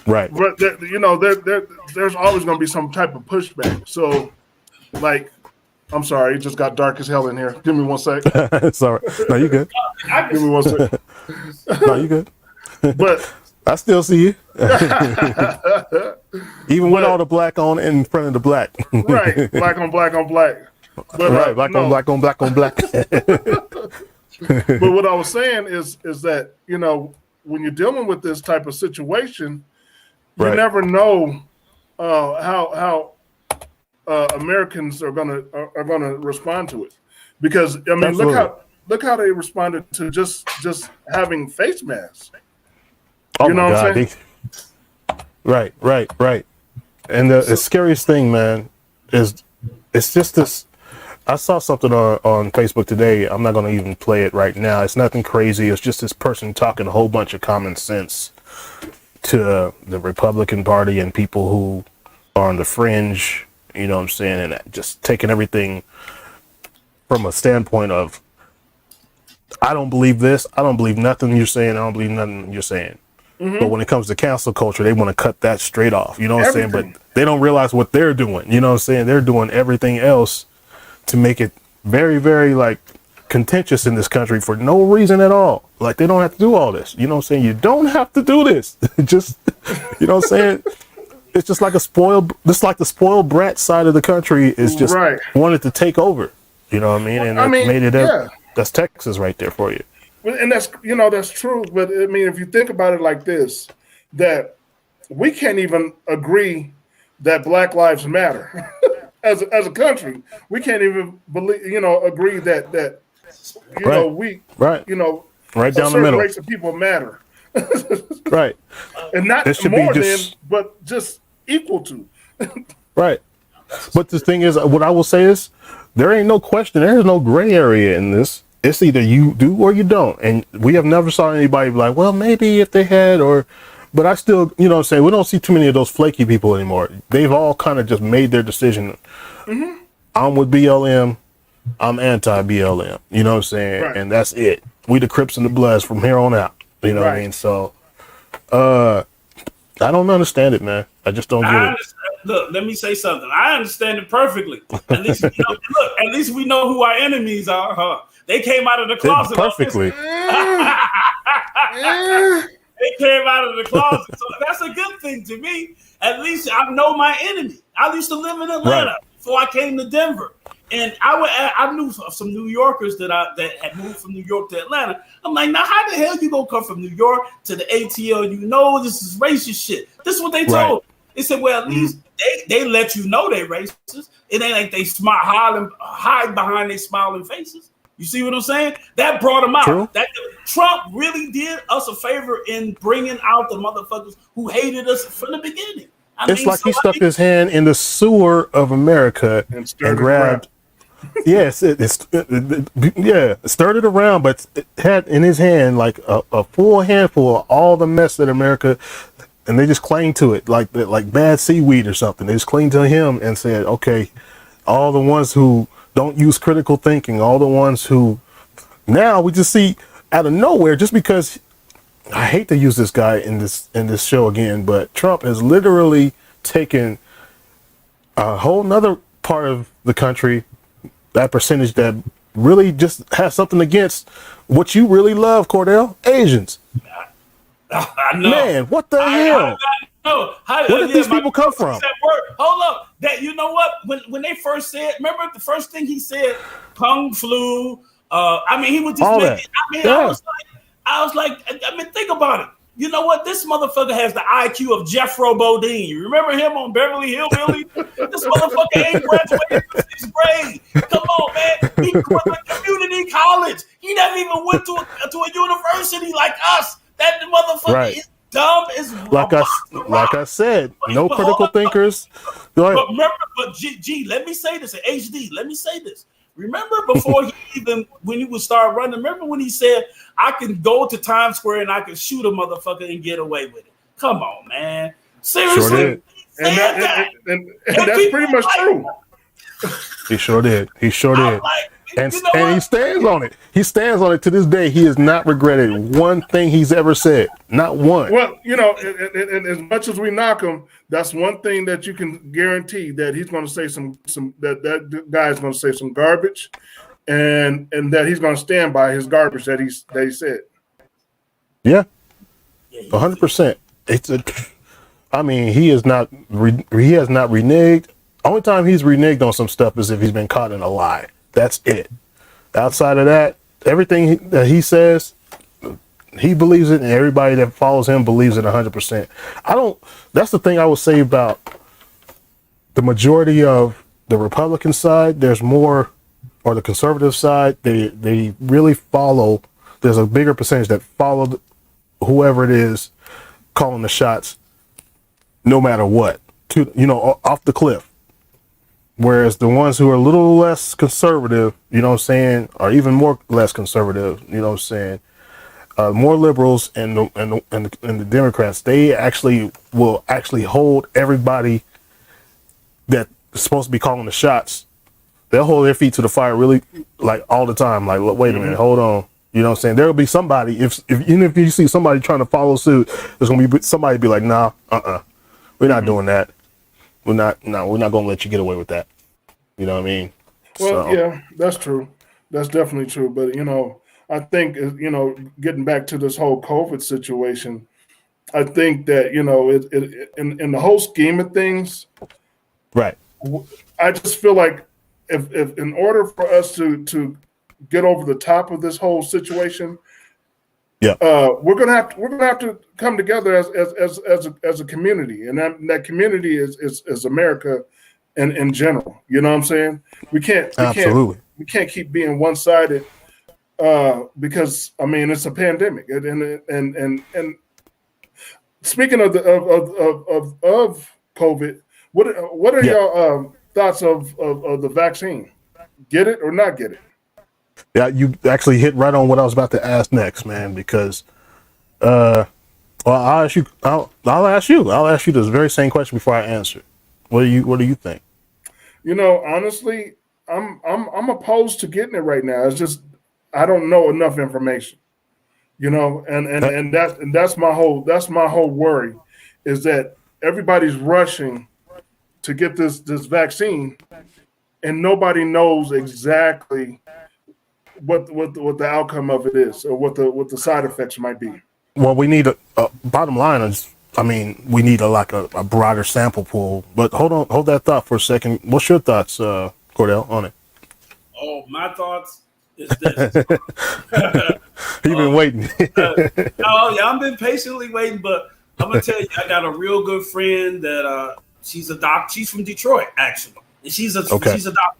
right? There's always going to be some type of pushback. So, like, I'm sorry, it just got dark as hell in here. Give me 1 sec. Sorry, no, you good. Give me 1 sec. No, you good. But I still see you. Even with all the black on in front of the black. Right. Black on black on black. But, right. Black on black on black on black. But what I was saying is that, when you're dealing with this type of situation, you never know how Americans are gonna respond to it. Because I mean, Absolutely. look how they responded to just having face masks. Oh you know what I'm saying? Right. And the scariest thing, man, is it's just this. I saw something on Facebook today. I'm not going to even play it right now. It's nothing crazy. It's just this person talking a whole bunch of common sense to the Republican Party and people who are on the fringe, you know what I'm saying, and just taking everything from a standpoint of, I don't believe this. I don't believe nothing you're saying. I don't believe nothing you're saying. Mm-hmm. But when it comes to cancel culture, they want to cut that straight off. You know what I'm saying? But they don't realize what they're doing. You know what I'm saying? They're doing everything else to make it very, very like contentious in this country for no reason at all. Like they don't have to do all this. You know what I'm saying? You don't have to do this. Just, you know what I'm saying? It's just like the spoiled brat side of the country is just wanted to take over. You know what I mean? And made it that's Texas right there for you. And that's true. But I mean, if you think about it like this, that we can't even agree that Black Lives Matter as a country. We can't even agree that we right down the middle. Race of people matter. Right. And not more than, but just equal to. Right. But the thing is, what I will say is, there ain't no question. There is no gray area in this. It's either you do or you don't. And we have never saw anybody be like, well, maybe if they had, but I still, you know what I'm saying? We don't see too many of those flaky people anymore. They've all kind of just made their decision. Mm-hmm. I'm with BLM. I'm anti-BLM. You know what I'm saying? Right. And that's it. We the Crips and the Bloods from here on out. You know what I mean? So, I don't understand it, man. I just don't get it. Look, let me say something. I understand it perfectly. At least at least we know who our enemies are, huh? They came out of the closet perfectly. They came out of the closet, so that's a good thing to me. At least I know my enemy. I used to live in Atlanta before I came to Denver, and I knew some New Yorkers that had moved from New York to Atlanta. I'm like, now how the hell you gonna come from New York to the ATL? You know this is racist shit. This is what they told. They said, well, at least they let you know they're racist. It ain't like they hide behind their smiling faces. You see what I'm saying? That brought them out. True. That Trump really did us a favor in bringing out the motherfuckers who hated us from the beginning. He stuck his hand in the sewer of America and grabbed. Yes, it stirred it around, but it had in his hand like a full handful of all the mess that America. And they just cling to it like bad seaweed or something. They just cling to him and said, okay, all the ones who don't use critical thinking, all the ones who now we just see out of nowhere, just because I hate to use this guy in this show again, but Trump has literally taken a whole nother part of the country, that percentage that really just has something against what you really love, Cordell, Asians. I know. Man, what the hell? Where did these people come from? Hold up. That you know what? When they first said, remember the first thing he said, Kung flu. He was just making, I was like, think about it. You know what? This motherfucker has the IQ of Jeffro Bodine. You remember him on Beverly Hillbilly? This motherfucker ain't graduated from 6th grade. Come on, man. He went to community college. He never even went to a university like us. That motherfucker is dumb as like I said, no critical thinkers. But remember, let me say this, HD, let me say this. Remember before when he would start running, remember when he said, I can go to Times Square and I can shoot a motherfucker and get away with it. Come on, man. Seriously. Sure and that's pretty much true. He sure did. And he stands on it. He stands on it to this day. He has not regretted one thing he's ever said. Not one. Well, and as much as we knock him, that's one thing that you can guarantee, that he's going to say that guy's going to say some garbage, and that he's going to stand by his garbage that he said. Yeah, 100%. He has not reneged. Only time he's reneged on some stuff is if he's been caught in a lie. That's it. Outside of that, everything that he says, he believes it, and everybody that follows him believes it 100%. That's the thing I would say about the majority of the Republican side. There's more, or the conservative side, they really follow. There's a bigger percentage that followed whoever it is calling the shots, no matter what, off the cliff. Whereas the ones who are a little less conservative, you know what I'm saying, or even more less conservative, you know what I'm saying, more liberals and the Democrats, they will actually hold everybody that's supposed to be calling the shots. They'll hold their feet to the fire really, like, all the time. Like, wait a minute, hold on. You know what I'm saying? There'll be somebody, even if you see somebody trying to follow suit, there's going to be somebody be like, nah, we're not doing that. We're not going to let you get away with that. You know what I mean? Well, yeah, that's true. That's definitely true. But I think getting back to this whole COVID situation, I think that in the whole scheme of things, Right. I just feel like if in order for us to get over the top of this whole situation, Yeah. we're gonna have to come together as a community, and that community is America, in general. You know what I'm saying? Absolutely. We can't keep being one sided, because I mean it's a pandemic, and speaking of of COVID, what are Yeah. your thoughts of the vaccine? Get it or not get it? Yeah, you actually hit right on what I was about to ask next, man, because well, I'll ask you. I'll ask you. I'll ask you this very same question before I answer. What do you think? Honestly, I'm opposed to getting it right now. It's just I don't know enough information. And that's my whole worry, is that everybody's rushing to get this vaccine, and nobody knows exactly what the outcome of it is, or what the side effects might be. Well, we need a bottom line is, I mean, we need a broader sample pool. But hold that thought for a second. What's your thoughts, Cordell, on it? Oh, my thoughts is this. You've been waiting. Oh yeah, I've been patiently waiting, but I'm gonna tell you, I got a real good friend that she's a doc. She's from Detroit, actually, and she's a doctor.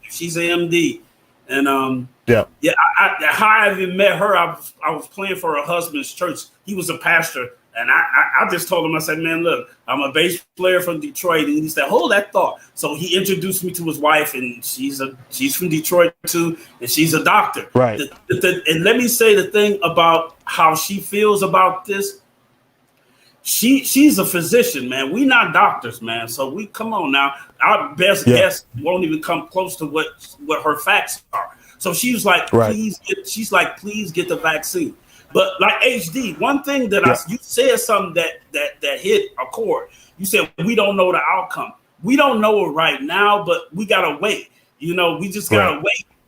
She's an MD, and Yeah. how I even met her, I was playing for her husband's church. He was a pastor, and I just told him, I said, man, look, I'm a bass player from Detroit, and he said, hold that thought. So he introduced me to his wife, and she's from Detroit too, and she's a doctor. Right. And let me say the thing about how she feels about this. She's a physician, man. We not doctors, man. So we come on now. Our best guess won't even come close to what her facts are. So she was like, please get the vaccine. But like HD, one thing that you said something that hit a chord. You said we don't know the outcome. We don't know it right now, but we gotta wait. We just gotta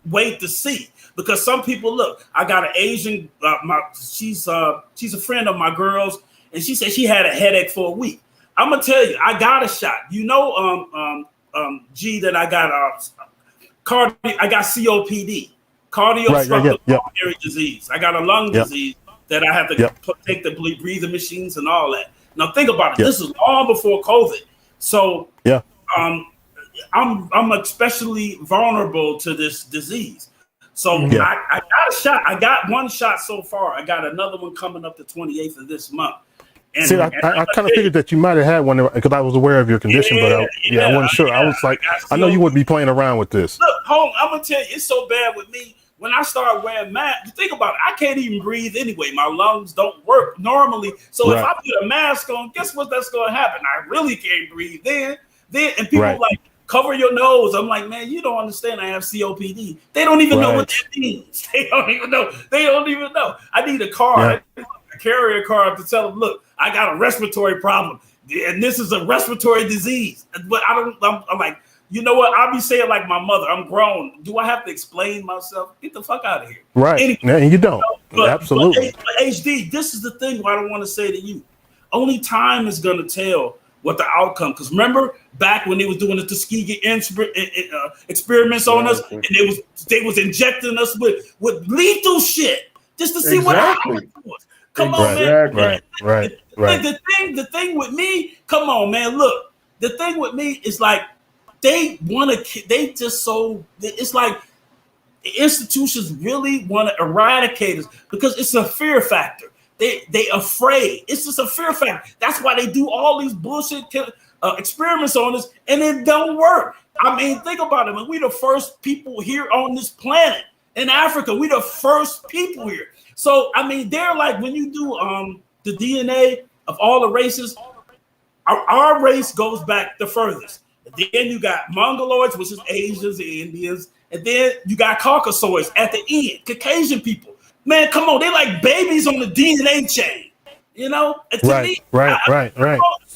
wait to see. Because some people, look, I got an Asian. She's a friend of my girl's, and she said she had a headache for a week. I'm gonna tell you, I got a shot. G, that I got I got COPD, cardiovascular pulmonary disease. I got a lung disease that I have to take the breathing machines and all that. Now think about it. This is long before COVID, so I'm especially vulnerable to this disease. So I got a shot. I got one shot so far. I got another one coming up the 28th of this month. And, see, I kind of figured that you might have had one because I was aware of your condition, but I wasn't sure. I was like, I know you wouldn't be playing around with this. Look, home, I'm gonna tell you, it's so bad with me. When I start wearing mask, think about it. I can't even breathe anyway. My lungs don't work normally. So if I put a mask on, guess what? That's gonna happen. I really can't breathe. Then, and people like, cover your nose. I'm like, man, you don't understand. I have COPD. They don't even know what that means. They don't even know. I need a card. A carrier card to tell them, look, I got a respiratory problem, and this is a respiratory disease. But I'm like, you know what? I'll be saying like my mother. I'm grown. Do I have to explain myself? Get the fuck out of here. Right. Anyway, no, you don't. Absolutely. But HD, this is the thing I don't want to say to you. Only time is going to tell what the outcome. Because remember back when they was doing the Tuskegee experiments on us, and they was injecting us with lethal shit just to see what happened to us. Come on, man. Right. The thing with me, come on, man. Look, the thing with me is like it's like the institutions really want to eradicate us because it's a fear factor. They afraid. It's just a fear factor. That's why they do all these bullshit experiments on us, and it don't work. I mean, think about it. When we the first people here on this planet in Africa, we the first people here. So, I mean, they're like, when you do the DNA of all the races, our race goes back the furthest. And then you got Mongoloids, which is Asians and Indians. And then you got Caucasoids at the end, Caucasian people. Man, come on. They're like babies on the DNA chain, And right.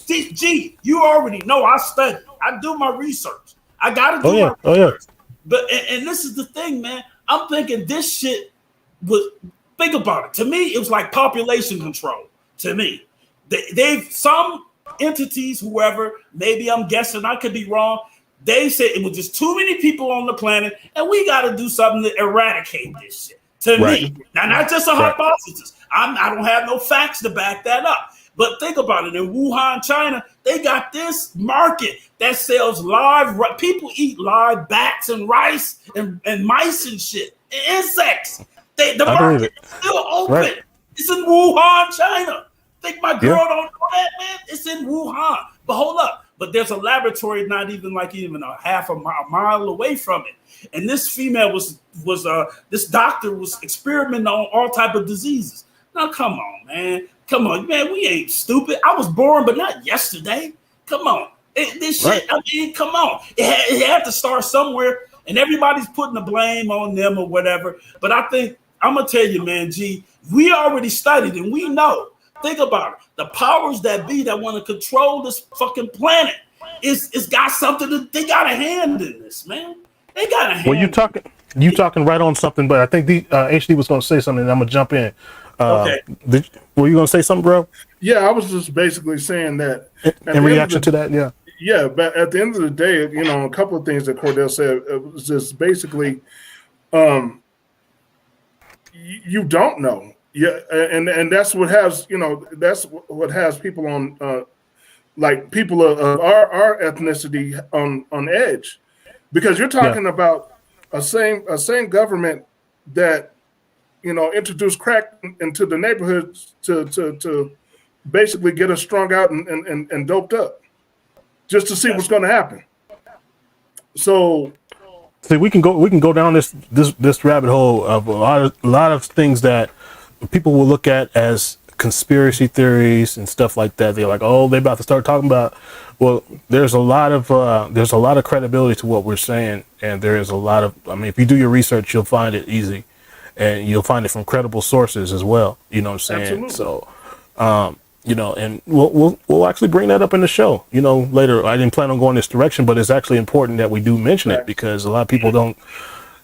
Gee, you already know I study. I do my research. I got to do my research. But and this is the thing, man. I'm thinking this shit was, think about it. To me, it was like population control. To me, they've some entities, whoever, maybe I'm guessing, I could be wrong. They said it was just too many people on the planet, and we got to do something to eradicate this shit. To me, now not just a hypothesis. I don't have no facts to back that up. But think about it. In Wuhan, China, they got this market that sells live. People eat live bats and rice and mice and shit, and insects. The market is still open. Right. It's in Wuhan, China. Think my girl don't know that, man? It's in Wuhan. But hold up. But there's a laboratory not even a half a mile away from it. And this female this doctor was experimenting on all type of diseases. Now, come on, man. Come on, man. We ain't stupid. I was born, but not yesterday. Come on. This shit, I mean, come on. It had to start somewhere, and everybody's putting the blame on them or whatever. But I think, I'm going to tell you, man, G, we already studied and we know. Think about it. The powers that be that want to control this fucking planet it's got something they got a hand in this, man. They got a hand. Well, you talking right on something, but I think the HD was going to say something, and I'm going to jump in. Okay. Were you going to say something, bro? Yeah, I was just basically saying that. In reaction to that, yeah. Yeah, but at the end of the day, a couple of things that Cordell said, it was just basically, you don't know. Yeah, and that's what has people on like people of our ethnicity on edge, because you're talking about a same government that introduced crack into the neighborhoods to basically get us strung out and doped up just to see what's going to happen. So see, we can go down this rabbit hole of a lot of things that people will look at as conspiracy theories and stuff like that. They're like, oh, they're about to start talking about. Well, there's a lot of credibility to what we're saying, and there is a lot of. I mean, if you do your research, you'll find it easy, and you'll find it from credible sources as well. You know what I'm saying? Absolutely. So, and we'll actually bring that up in the show. Later. I didn't plan on going this direction, but it's actually important that we do mention it, because a lot of people don't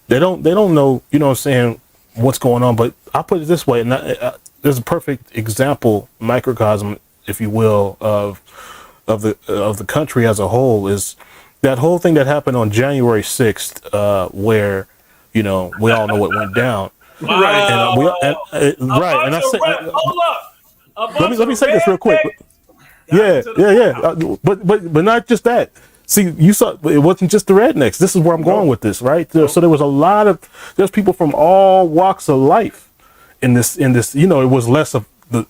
know. You know what I'm saying? What's going on? But I'll put it this way, and there's a perfect example, microcosm, if you will, of the country as a whole, is that whole thing that happened on January 6th, where we all know what went down. Wow. And I said, hold up. Let me say this real quick. Yeah. But not just that. See, you saw it wasn't just the rednecks. This is where I'm going with this, right? So there was there's people from all walks of life in this, it was less of the,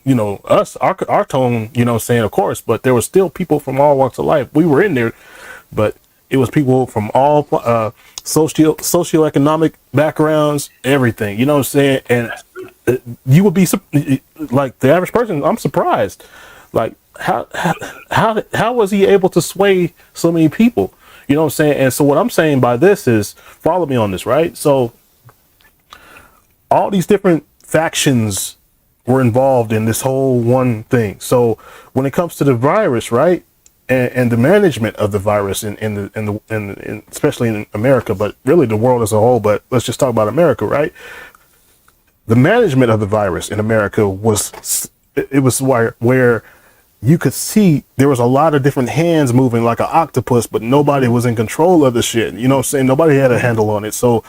us, our tone, saying, of course, but there was still people from all walks of life. We were in there, but it was people from all socioeconomic backgrounds, everything, you know what I'm saying? And you would be like the average person. I'm surprised. Like, how was he able to sway so many people? You know what I'm saying? And so what I'm saying by this is, follow me on this, right? So all these different factions were involved in this whole one thing. So when it comes to the virus, right, and the management of the virus in especially in America, but really the world as a whole, but let's just talk about America, right? The management of the virus in America was where you could see there was a lot of different hands moving like an octopus, but nobody was in control of the shit. You know what I'm saying? Nobody had a handle on it. So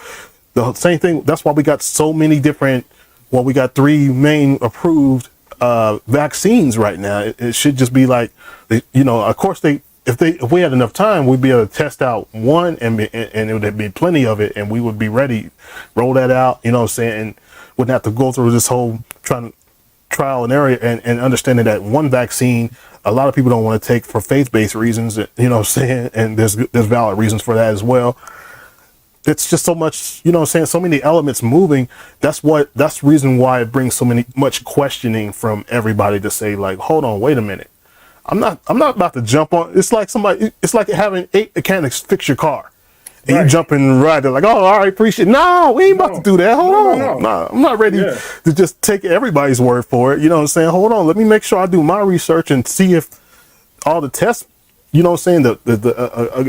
the same thing, that's why we got so many different, we got 3 main approved vaccines right now. It should just be like, of course if we had enough time, we'd be able to test out one and it would be plenty of it, and we would be ready, roll that out, you know what I'm saying? And wouldn't have to go through this whole trial and error, and understanding that one vaccine, a lot of people don't want to take for faith-based reasons, you know what I'm saying? And there's valid reasons for that as well. It's just so much, you know what I'm saying, so many elements moving. That's the reason why it brings much questioning from everybody to say, like, hold on, wait a minute. I'm not about to jump on. It's like having 8 mechanics fix your car. And you jump in right, they're like, oh, all right, appreciate it. No, we ain't about to do that. Hold on. No, I'm not ready to just take everybody's word for it. You know what I'm saying? Hold on. Let me make sure I do my research and see if all the tests, you know what I'm saying,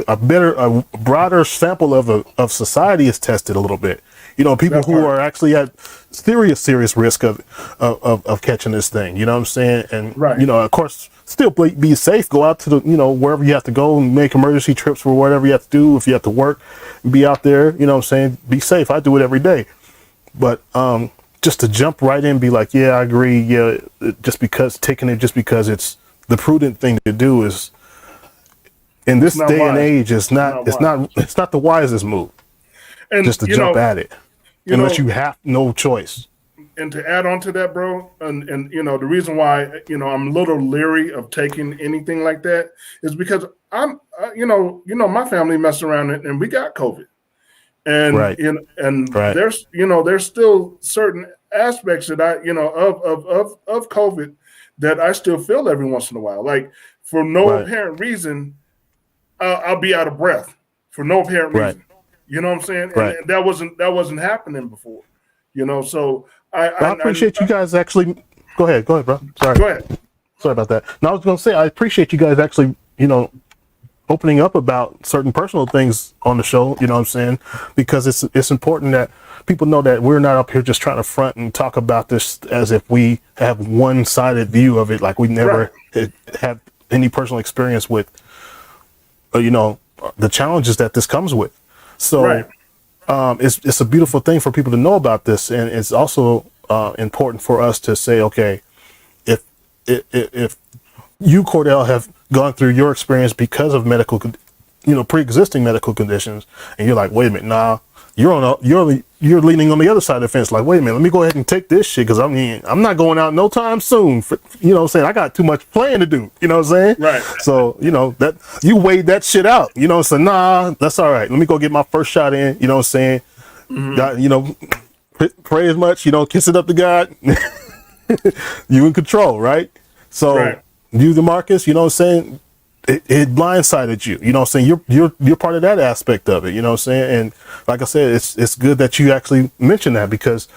a broader sample of society is tested a little bit. You know, people That who part. are actually at serious risk of catching this thing. You know what I'm saying? And Right. you know, of course, still be safe. Go out to the, you know, wherever you have to go and make emergency trips for whatever you have to do. If you have to work, be out there. You know what I'm saying? Be safe. I do it every day. But just to jump right in and be like, yeah, I agree. Yeah, just because it's the prudent thing to do is in this not day and wise. age, it's not wise. it's not the wisest move And just to jump at it you unless know, you have no choice. and to add on to that, bro, and you know, the reason why, you know, I'm a little leery of taking anything like that is because you know, my family messed around and we got COVID, and Right. Right. there's still certain aspects that I, you know, of COVID that I still feel every once in a while, like for no Right. apparent reason, I'll be out of breath for no apparent Right. reason. You know what I'm saying? And Right. that wasn't happening before. You know, so I appreciate you guys actually. Go ahead, bro. Sorry. go ahead. Sorry about that. Now I was gonna say I appreciate you guys actually, you know, opening up about certain personal things on the show, you know what I'm saying? Because it's important that people know that we're not up here just trying to front and talk about this as if we have one-sided view of it, like we never had any personal experience with, you know, the challenges that this comes with. So Right. it's a beautiful thing for people to know about this, and it's also important for us to say, okay, if you, Cordell, have gone through your experience because of pre-existing medical conditions, and you're like, wait a minute, nah, you're leaning on the other side of the fence. Like, wait a minute, let me go ahead and take this shit because I'm not going out no time soon. You know what I'm saying? I got too much playing to do. You know what I'm saying? Right. So you know that you weighed that shit out. You know, so nah, that's all right. Let me go get my first shot in. You know what I'm saying? God, you know, pray as much. You know, kiss it up to God. You in control, right? So Right. you, DeMarcus, you know what I'm saying? It blindsided you. You know what I'm saying? You're part of that aspect of it. You know what I'm saying? And like I said, it's good that you actually mentioned that because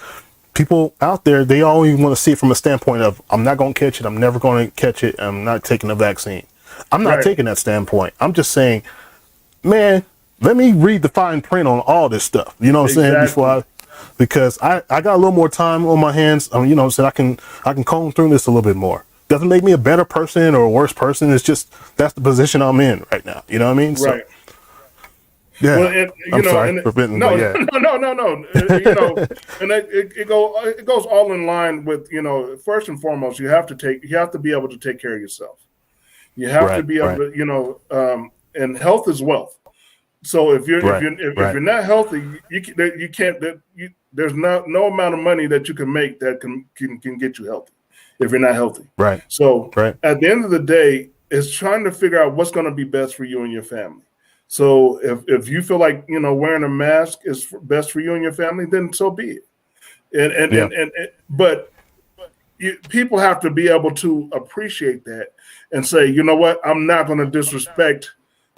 people out there, they always want to see it from a standpoint of, I'm not going to catch it. I'm never going to catch it. I'm not taking the vaccine. I'm not Right. taking that standpoint. I'm just saying, man, let me read the fine print on all this stuff. You know what I'm saying? Exactly. Because I got a little more time on my hands. You know, so I can comb through this a little bit more. Doesn't make me a better person or a worse person. It's just that's the position I'm in right now. You know what I mean? Right. So, yeah. Well, and, I'm sorry for venting, no, but yeah. no. You know, and it goes all in line with, you know, first and foremost, you have to be able to take care of yourself. You have to be able to, you know, and health is wealth. So if you're not healthy, you can't. There's no amount of money that you can make that can get you healthy if you're not healthy. Right. So Right. at the end of the day, it's trying to figure out what's going to be best for you and your family. So if you feel like, you know, wearing a mask is best for you and your family, then so be it. But people have to be able to appreciate that and say, you know what, I'm not going to disrespect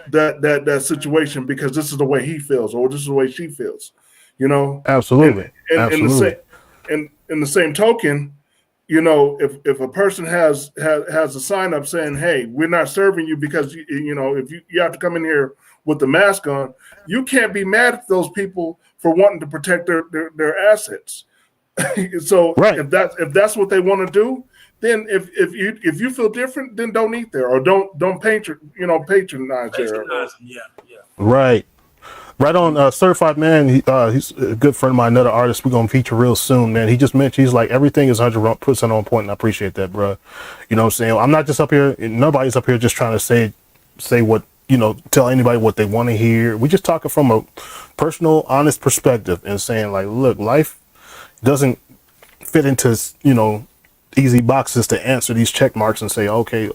that situation because this is the way he feels or this is the way she feels, you know. Absolutely. And Absolutely. in the same token, you know, if a person has a sign up saying, hey, we're not serving you because you know, if you have to come in here with the mask on, you can't be mad at those people for wanting to protect their assets. So Right. if that's what they want to do, then if you feel different, then don't eat there or don't patronize there. Yeah. Right. Right on. Certified Man, he's a good friend of mine, another artist we're going to feature real soon, man. He just mentioned, he's like, everything is 100% on point, and I appreciate that, bro. You know what I'm saying? I'm not just up here, nobody's up here just trying to say what, you know, tell anybody what they want to hear. We just talking from a personal, honest perspective and saying, like, look, life doesn't fit into, you know, easy boxes to answer these check marks and say, okay,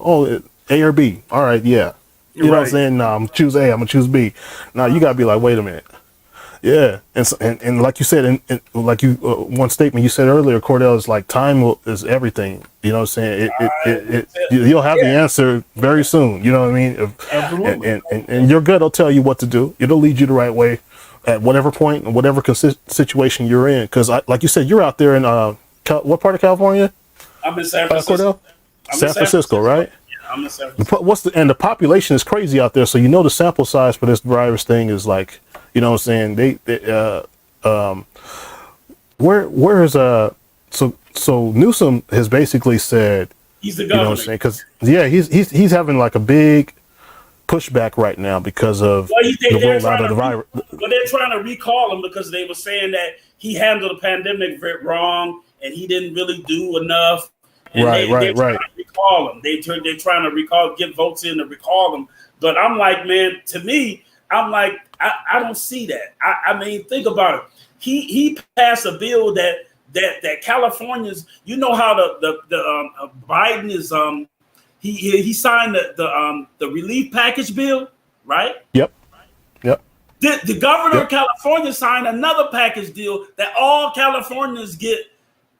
A or B. All right, yeah. You know what I'm saying? No, I'm gonna choose A, I'm gonna choose B. Now you gotta be like, wait a minute. Yeah. And like you said, and like you, one statement you said earlier, Cordell, is like time is everything. You know what I'm saying? You'll have the answer very soon. You know what I mean? Absolutely. And your gut will tell you what to do. It'll lead you the right way at whatever point and whatever situation you're in. Because like you said, you're out there in what part of California? I'm in San Francisco. Cordell? San Francisco, right? I'm in San Francisco. The population is crazy out there, so you know the sample size for this virus thing is like, you know what I'm saying? Where is so Newsom has basically said, He's the you know governor. what I'm saying? Because yeah, he's having like a big pushback right now because of Well, the rollout of the virus. But they're trying to recall him because they were saying that he handled the pandemic very wrong and he didn't really do enough. And they're trying to recall him. They're trying to get votes in to recall him. But I'm like, man, to me, I'm like, I don't see that. I mean, think about it. He passed a bill that Californians, you know how the Biden is he signed the relief package bill, right? Yep. The governor of California signed another package deal that all Californians get.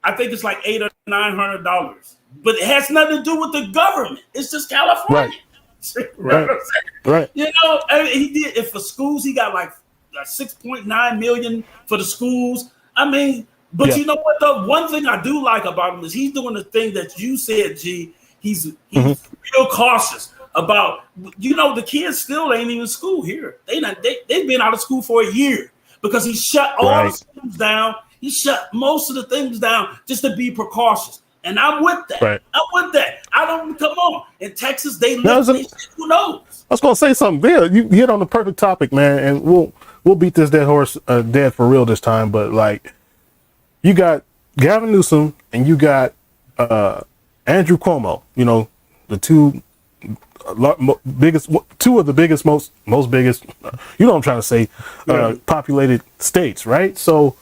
I think it's like $800 or $900, but it has nothing to do with the government. It's just California. Right. You know, I mean, he did. If for schools, he got like 6.9 million for the schools. I mean, but you know what? The one thing I do like about him is he's doing the thing that you said, G. He's real cautious about. You know, the kids still ain't even in school here. They've been out of school for a year because he shut all the schools down. He shut most of the things down just to be precautious. And I'm with that. Right. I'm with that. I don't come on. In Texas, they live. Who knows? I was gonna say something, Bill. You hit on the perfect topic, man, and we'll beat this dead horse dead for real this time. But like, you got Gavin Newsom and you got Andrew Cuomo. You know, the two of the biggest, most biggest. You know what I'm trying to say, populated states, right? So,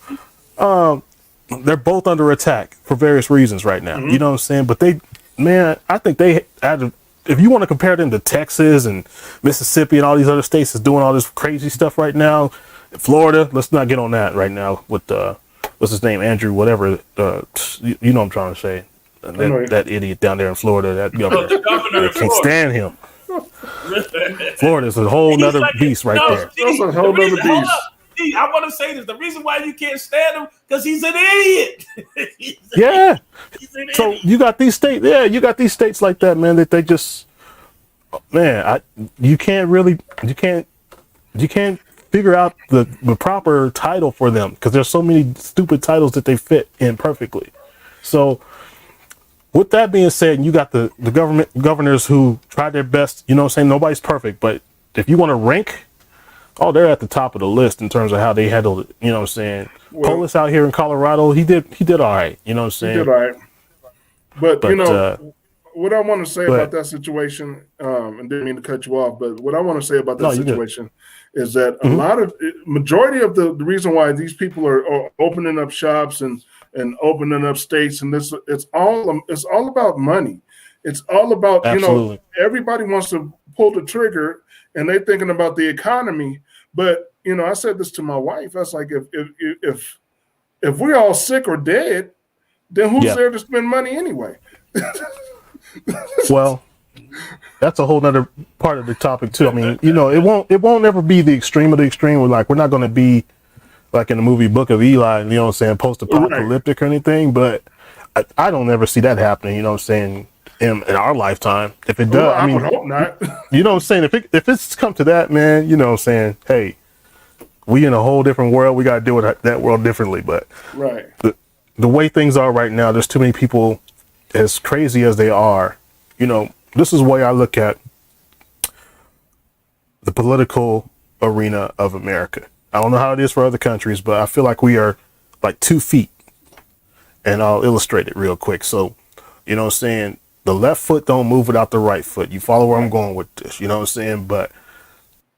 they're both under attack for various reasons right now. You know what I'm saying? But I think they added. If you want to compare them to Texas and Mississippi and all these other states that's doing all this crazy stuff right now, Florida, let's not get on that right now with what's his name, Andrew, whatever. You know what I'm trying to say. That idiot down there in Florida, that governor can't stand him. Florida's a whole nother beast right there. That's a whole other beast. I want to say this. The reason why you can't stand him because he's an idiot. So you got these states. Yeah, you got these states like that, man. That they just, man, you can't figure out the proper title for them because there's so many stupid titles that they fit in perfectly. So with that being said, you got the governors who tried their best. You know what I'm saying? Nobody's perfect, but if you want to rank. Oh, they're at the top of the list in terms of how they handled it. You know what I'm saying? Polis out here in Colorado, he did all right. You know what I'm saying? He did all right. But you know, what I want to say about that situation, and didn't mean to cut you off, but what I want to say about that situation is that majority of the reason why these people are opening up shops and opening up states and this, it's all about money. It's all about, you know, everybody wants to pull the trigger and they're thinking about the economy. But, you know, I said this to my wife. I was like, if we're all sick or dead, then who's there to spend money anyway? Well, that's a whole nother part of the topic too. I mean, you know, it won't ever be the extreme of the extreme. We're not going to be like in the movie Book of Eli, you know what I'm saying, post-apocalyptic or anything. But I don't ever see that happening. You know what I'm saying? In our lifetime, if it does, I mean, would hope not. You know what I'm saying? If it's come to that, man, you know what I'm saying? Hey, we in a whole different world. We got to deal with that world differently. But the way things are right now, there's too many people, as crazy as they are. You know, this is the way I look at the political arena of America. I don't know how it is for other countries, but I feel like we are like 2 feet. And I'll illustrate it real quick. So, you know what I'm saying? The left foot don't move without the right foot. You follow where I'm going with this, you know what I'm saying? But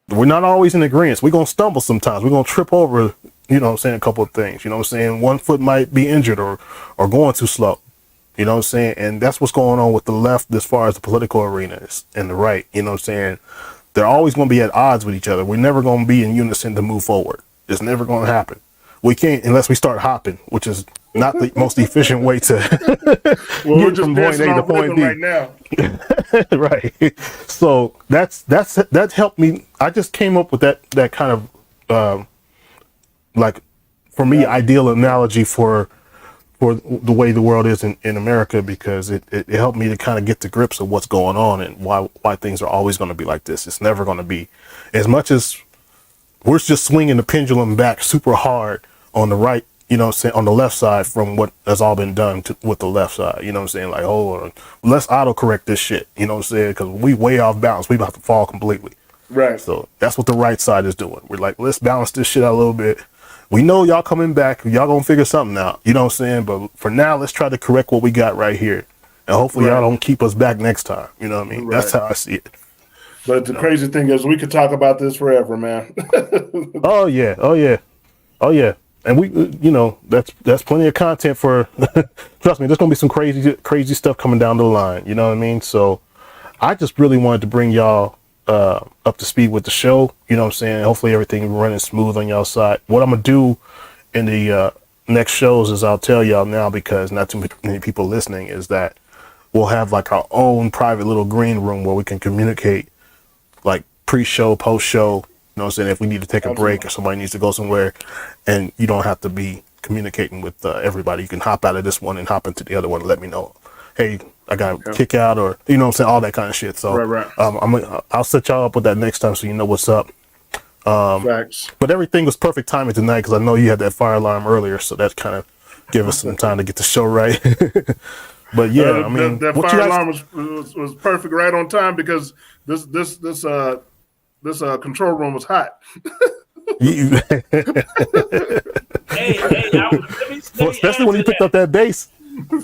we're not always in agreement. We're going to stumble sometimes. We're going to trip over, you know what I'm saying, a couple of things. You know what I'm saying? One foot might be injured or going too slow. You know what I'm saying? And that's what's going on with the left as far as the political arena and the right. You know what I'm saying? They're always going to be at odds with each other. We're never going to be in unison to move forward. It's never going to happen. We can't unless we start hopping, which is not the most efficient way to get from point A to point B. Right now. Right. So that helped me. I just came up with that kind of like, for me, ideal analogy for the way the world is in America, because it helped me to kind of get to grips of what's going on and why things are always going to be like this. It's never going to be, as much as we're just swinging the pendulum back super hard on the right, you know what I'm saying, on the left side from what has all been done with the left side, you know what I'm saying? Like, hold on, let's autocorrect this shit, you know what I'm saying? Because we way off balance. We about to fall completely. Right. So that's what the right side is doing. We're like, let's balance this shit out a little bit. We know y'all coming back. Y'all gonna figure something out, you know what I'm saying? But for now, let's try to correct what we got right here. And hopefully y'all don't keep us back next time. You know what I mean? Right. That's how I see it. But the crazy thing is we could talk about this forever, man. Oh yeah. And we, you know, that's plenty of content for, trust me, there's going to be some crazy stuff coming down the line. You know what I mean? So I just really wanted to bring y'all up to speed with the show. You know what I'm saying? Hopefully everything running smooth on y'all side. What I'm going to do in the next shows is I'll tell y'all now, because not too many people listening, is that we'll have like our own private little green room where we can communicate like pre-show, post-show, you know what I'm saying, if we need to take a break or somebody needs to go somewhere, and you don't have to be communicating with everybody. You can hop out of this one and hop into the other one and let me know, hey, I got to kick out, or, you know what I'm saying, all that kind of shit. So I'll set y'all up with that next time so you know what's up. Facts. But everything was perfect timing tonight because I know you had that fire alarm earlier, so that kind of gave us some time to get the show right. But yeah, I mean, that fire alarm was perfect, right on time, because this control room was hot. Especially when you picked up that bass.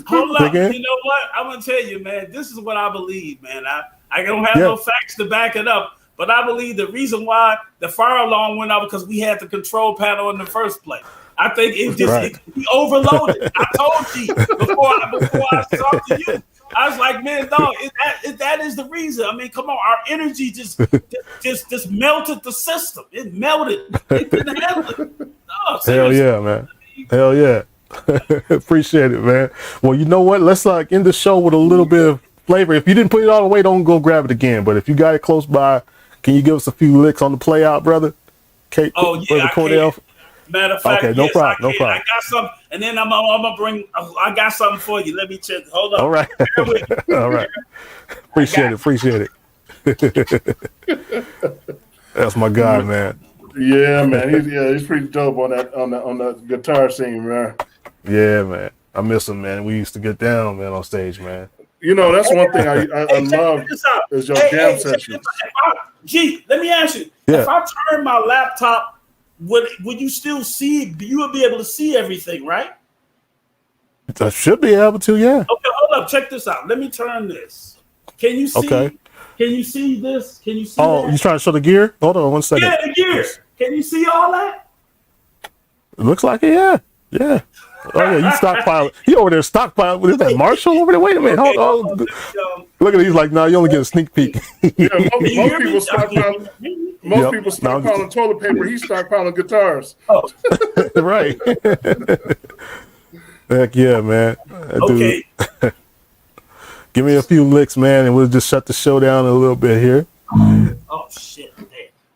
Hold up, you know what? I'm gonna tell you, man. This is what I believe, man. I don't have no facts to back it up, but I believe the reason why the fire alarm went off because we had the control panel in the first place. I think we overloaded. I told you before I talked to you. I was like, man, dog, that is the reason. I mean, come on, our energy just melted the system. It melted. It couldn't handle it. No, hell yeah, man. Hell yeah. Appreciate it, man. Well, you know what? Let's end the show with a little bit of flavor. If you didn't put it all the way, don't go grab it again. But if you got it close by, can you give us a few licks on the play out, brother? Kate, brother Cordell? Matter of fact, okay, no problem. I got something, and then I'm gonna bring. I got something for you. Let me check. Hold on. All right. All right. Appreciate it. That's my guy, man. Yeah, man. He's pretty dope on that guitar scene, man. Yeah, man. I miss him, man. We used to get down, man, on stage, man. You know, that's one thing I love is your jam sessions. Gee, let me ask you. Yeah. If I turn my laptop, would you still see? You would be able to see everything, right? I should be able to, yeah. Okay, hold up. Check this out. Let me turn this. Can you see? Okay. Can you see this? Can you see? Oh, that? you trying to show the gear? Hold on 1 second. Yeah, the gear. Can you see all that? It looks like it, yeah. Yeah. Oh yeah, you stockpile. He over there stockpile. Is that Marshall over there? Wait a minute. Hold on. Look at it. He's like, no, you only get a sneak peek. Yeah, most people stockpiling toilet paper. He's stockpiling guitars. Oh. Right. Heck yeah, man. Okay. Give me a few licks, man, and we'll just shut the show down a little bit here. Oh shit! Man.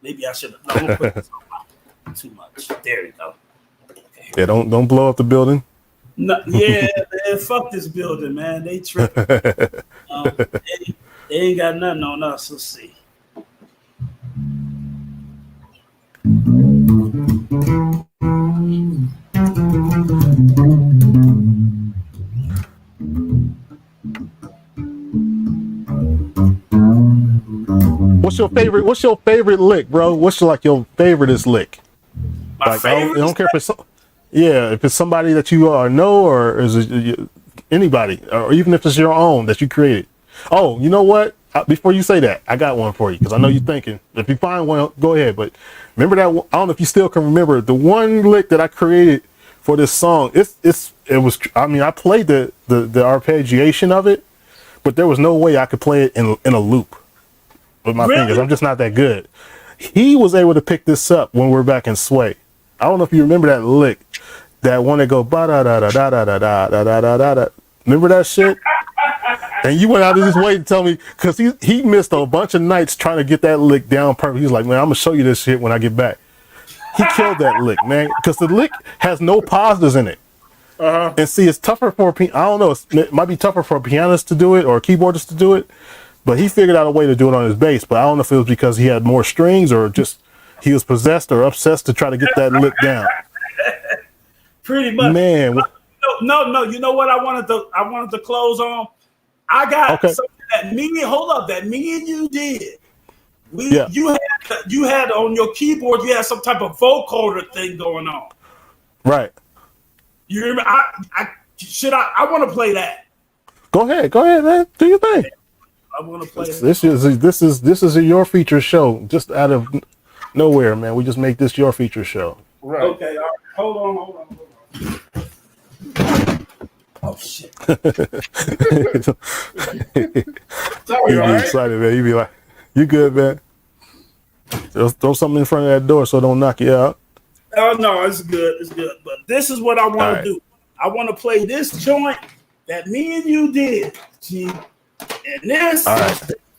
Maybe I should have. No, put this on too much. There you go. Okay. Yeah, don't blow up the building. No, yeah, man, fuck this building, man. They tripping. They ain't got nothing on us. Let's see. What's your favorite lick, bro? What's your favoriteest lick? My favorite? I don't care if it's if it's somebody that you know, or is it anybody, or even if it's your own that you created. Oh, you know what? Before you say that, I got one for you, because I know you're thinking. If you find one, go ahead. But remember that I don't know if you still can remember the one lick that I created for this song. It was. I mean, I played the arpeggiation of it, but there was no way I could play it in a loop with my fingers. I'm just not that good. He was able to pick this up when we're back in Sway. I don't know if you remember that lick, that one that go ba da da da da da da da da da da da. Remember that shit? And you went out of his way to tell me, because he missed a bunch of nights trying to get that lick down perfect. He's like, man, I'm gonna show you this shit when I get back. He killed that lick, man, because the lick has no positives in it. And see, it's tougher for I don't know. It might be tougher for a pianist to do it or a keyboardist to do it, but he figured out a way to do it on his bass. But I don't know if it was because he had more strings or just he was possessed or obsessed to try to get that lick down. Pretty much. Man. No. You know what I wanted to close on? I got something that me and you did. You had on your keyboard, you had some type of vocoder thing going on. Right. You remember? I want to play that. Go ahead, man. Do your thing. I want to play this is a your feature show. Just out of nowhere, man. We just make this your feature show. Right. Okay. All right. Hold on. Oh shit. Sorry, You be excited, man. You be like, you good, man. Just throw something in front of that door so it don't knock you out. Oh no, it's good. But this is what I want to do. I want to play this joint that me and you did, G. And this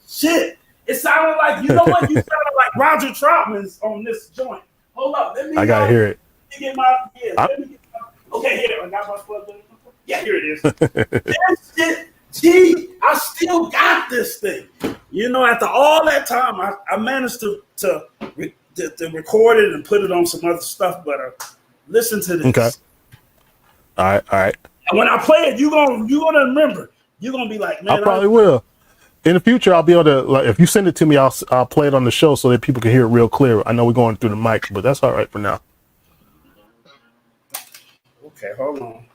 shit. It sounded like, you know what? You sounded like Roger Troutman's on this joint. Hold up. I gotta hear it. Okay, here. I got my plug in. Yeah, here it is. That shit, G, I still got this thing. You know, after all that time, I managed to record it and put it on some other stuff, but listen to this. Okay. All right. And when I play it, you're gonna remember. You're gonna be like, man, I probably will. In the future, I'll be able to, like, if you send it to me, I'll play it on the show so that people can hear it real clear. I know we're going through the mic, but that's all right for now. Okay, hold on.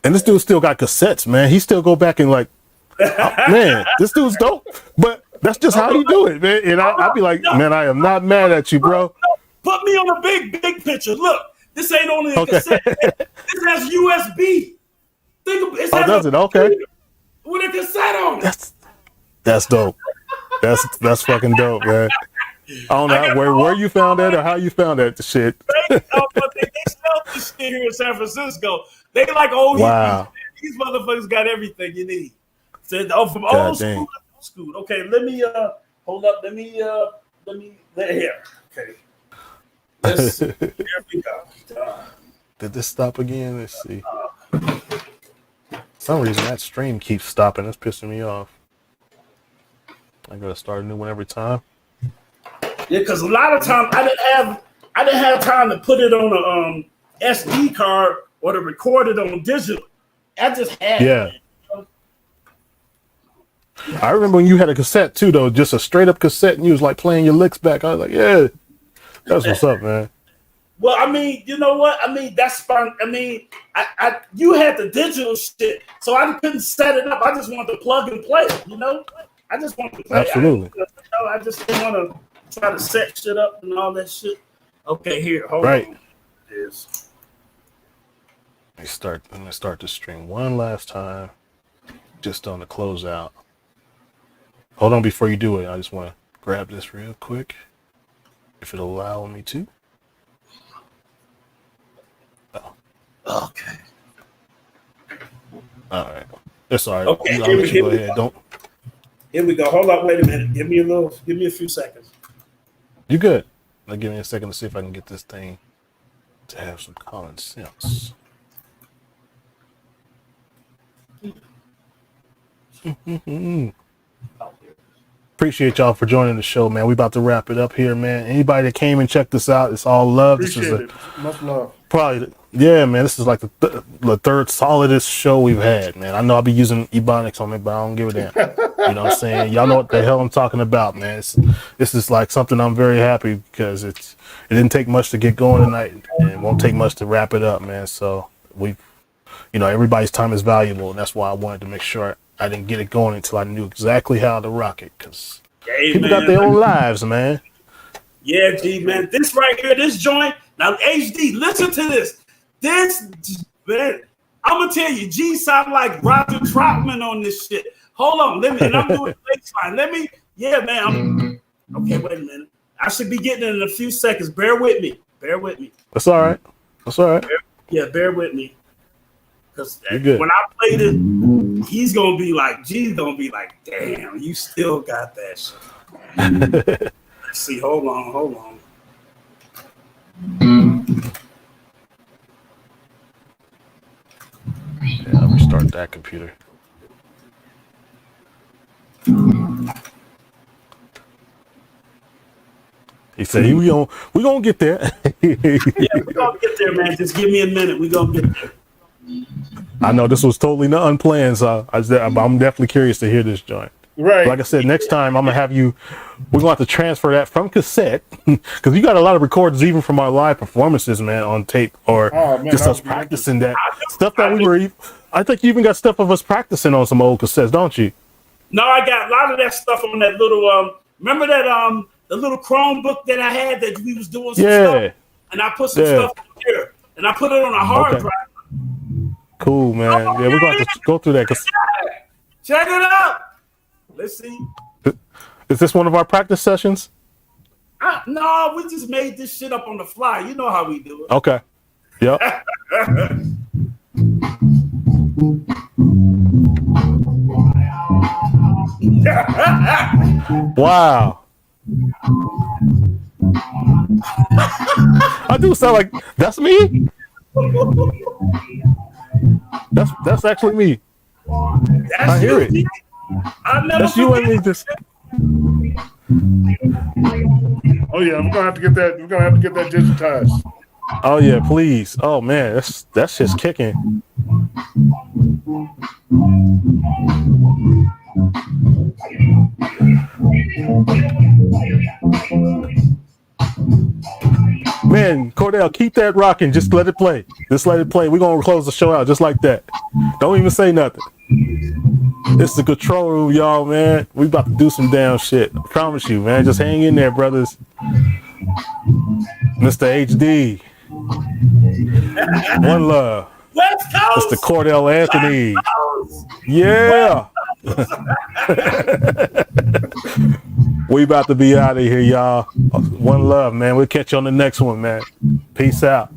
And this dude still got cassettes, man. He still go back and like, man, this dude's dope. But that's just how he do it, man. And I'll be like, man, I am not mad at you, bro. No. Put me on the big picture. Look, this ain't only a cassette. This has USB. Does it? Okay. With a cassette on it. That's dope. That's fucking dope, man. I don't know where you found that or how you found that shit. They sell this shit here in San Francisco. They like old wow. These motherfuckers got everything you need. So, from old school to new school. Okay, let me hold up. Let me here. Okay. Let's see. Here we go. Did this stop again? Let's see. For some reason that stream keeps stopping. That's pissing me off. I gotta start a new one every time. Yeah, because a lot of times I didn't have time to put it on a SD card or to record it on digital. I just had it. I remember when you had a cassette too, though, just a straight up cassette, and you was like playing your licks back. I was like, yeah, that's what's up, man. Well, I mean, you know what? I mean, that's fun. I mean, you had the digital shit, so I couldn't set it up. I just wanted to plug and play, you know? I just wanted to play. Absolutely. I just didn't want to try to set shit up and all that shit. Okay, here, hold on. Yes. I'm gonna start the stream one last time, just on the closeout. Hold on before you do it. I just want to grab this real quick, if it'll allow me to. Oh. Okay. All right. That's all right. Okay. I'll let you go ahead. Don't. Here we go. Hold up. Wait a minute. Give me a few seconds. You good? Now give me a second to see if I can get this thing to have some common sense. Appreciate y'all for joining the show, man. We about to wrap it up here, man. Anybody that came and checked us out, it's all love. Appreciate it. Much love. Probably, yeah, man. This is like the third solidest show we've had, man. I know I'll be using Ebonics on it, but I don't give a damn. You know what I'm saying? Y'all know what the hell I'm talking about, man. This is like something I'm very happy because it didn't take much to get going tonight, and it won't take much to wrap it up, man. So everybody's time is valuable, and that's why I wanted to make sure I didn't get it going until I knew exactly how to rock it, because people got their own lives, man. Yeah, G, man. This right here, this joint. Now, HD, listen to this. This, man, I'm going to tell you, G sound like Roger Troutman on this shit. Hold on. And I'm doing baseline. Okay, wait a minute. I should be getting it in a few seconds. Bear with me. That's all right. Bear with me. Because when I played it, G's going to be like, damn, you still got that shit. Let's see, hold on. Yeah, I'll restart that computer. He said, we gonna get there. Yeah, we're gonna get there, man. Just give me a minute. We're gonna get there. I know this was totally not unplanned, so I'm definitely curious to hear this joint. Right. Like I said, next time I'm gonna have you. We're gonna have to transfer that from cassette because you got a lot of recordings even from our live performances, man, on tape or just us practicing that stuff that we were. I think you even got stuff of us practicing on some old cassettes, don't you? No, I got a lot of that stuff on that little. Remember that the little Chromebook that I had that we was doing some stuff, and I put some stuff in there, and I put it on a hard drive. Cool, man. Yeah, we're going to go through that. Check it out. Let's see. Is this one of our practice sessions? No, we just made this shit up on the fly. You know how we do it. Okay. Yep. Wow. I do sound like that's me. That's actually me. I hear it. That's you and me. Just. Oh yeah, we're gonna have to get that. We're gonna have to get that digitized. Oh yeah, please. Oh man, that's just kicking. Man, Cordell, keep that rocking. Just let it play. Just let it play. We're gonna close the show out just like that. Don't even say nothing. It's the control room, y'all, man. We about to do some damn shit. I promise you, man. Just hang in there, brothers. Mr. HD. One love. West Coast. Mr. Cordell Anthony. Yeah. We about to be out of here, y'all. One love, man. We'll catch you on the next one, man. Peace out.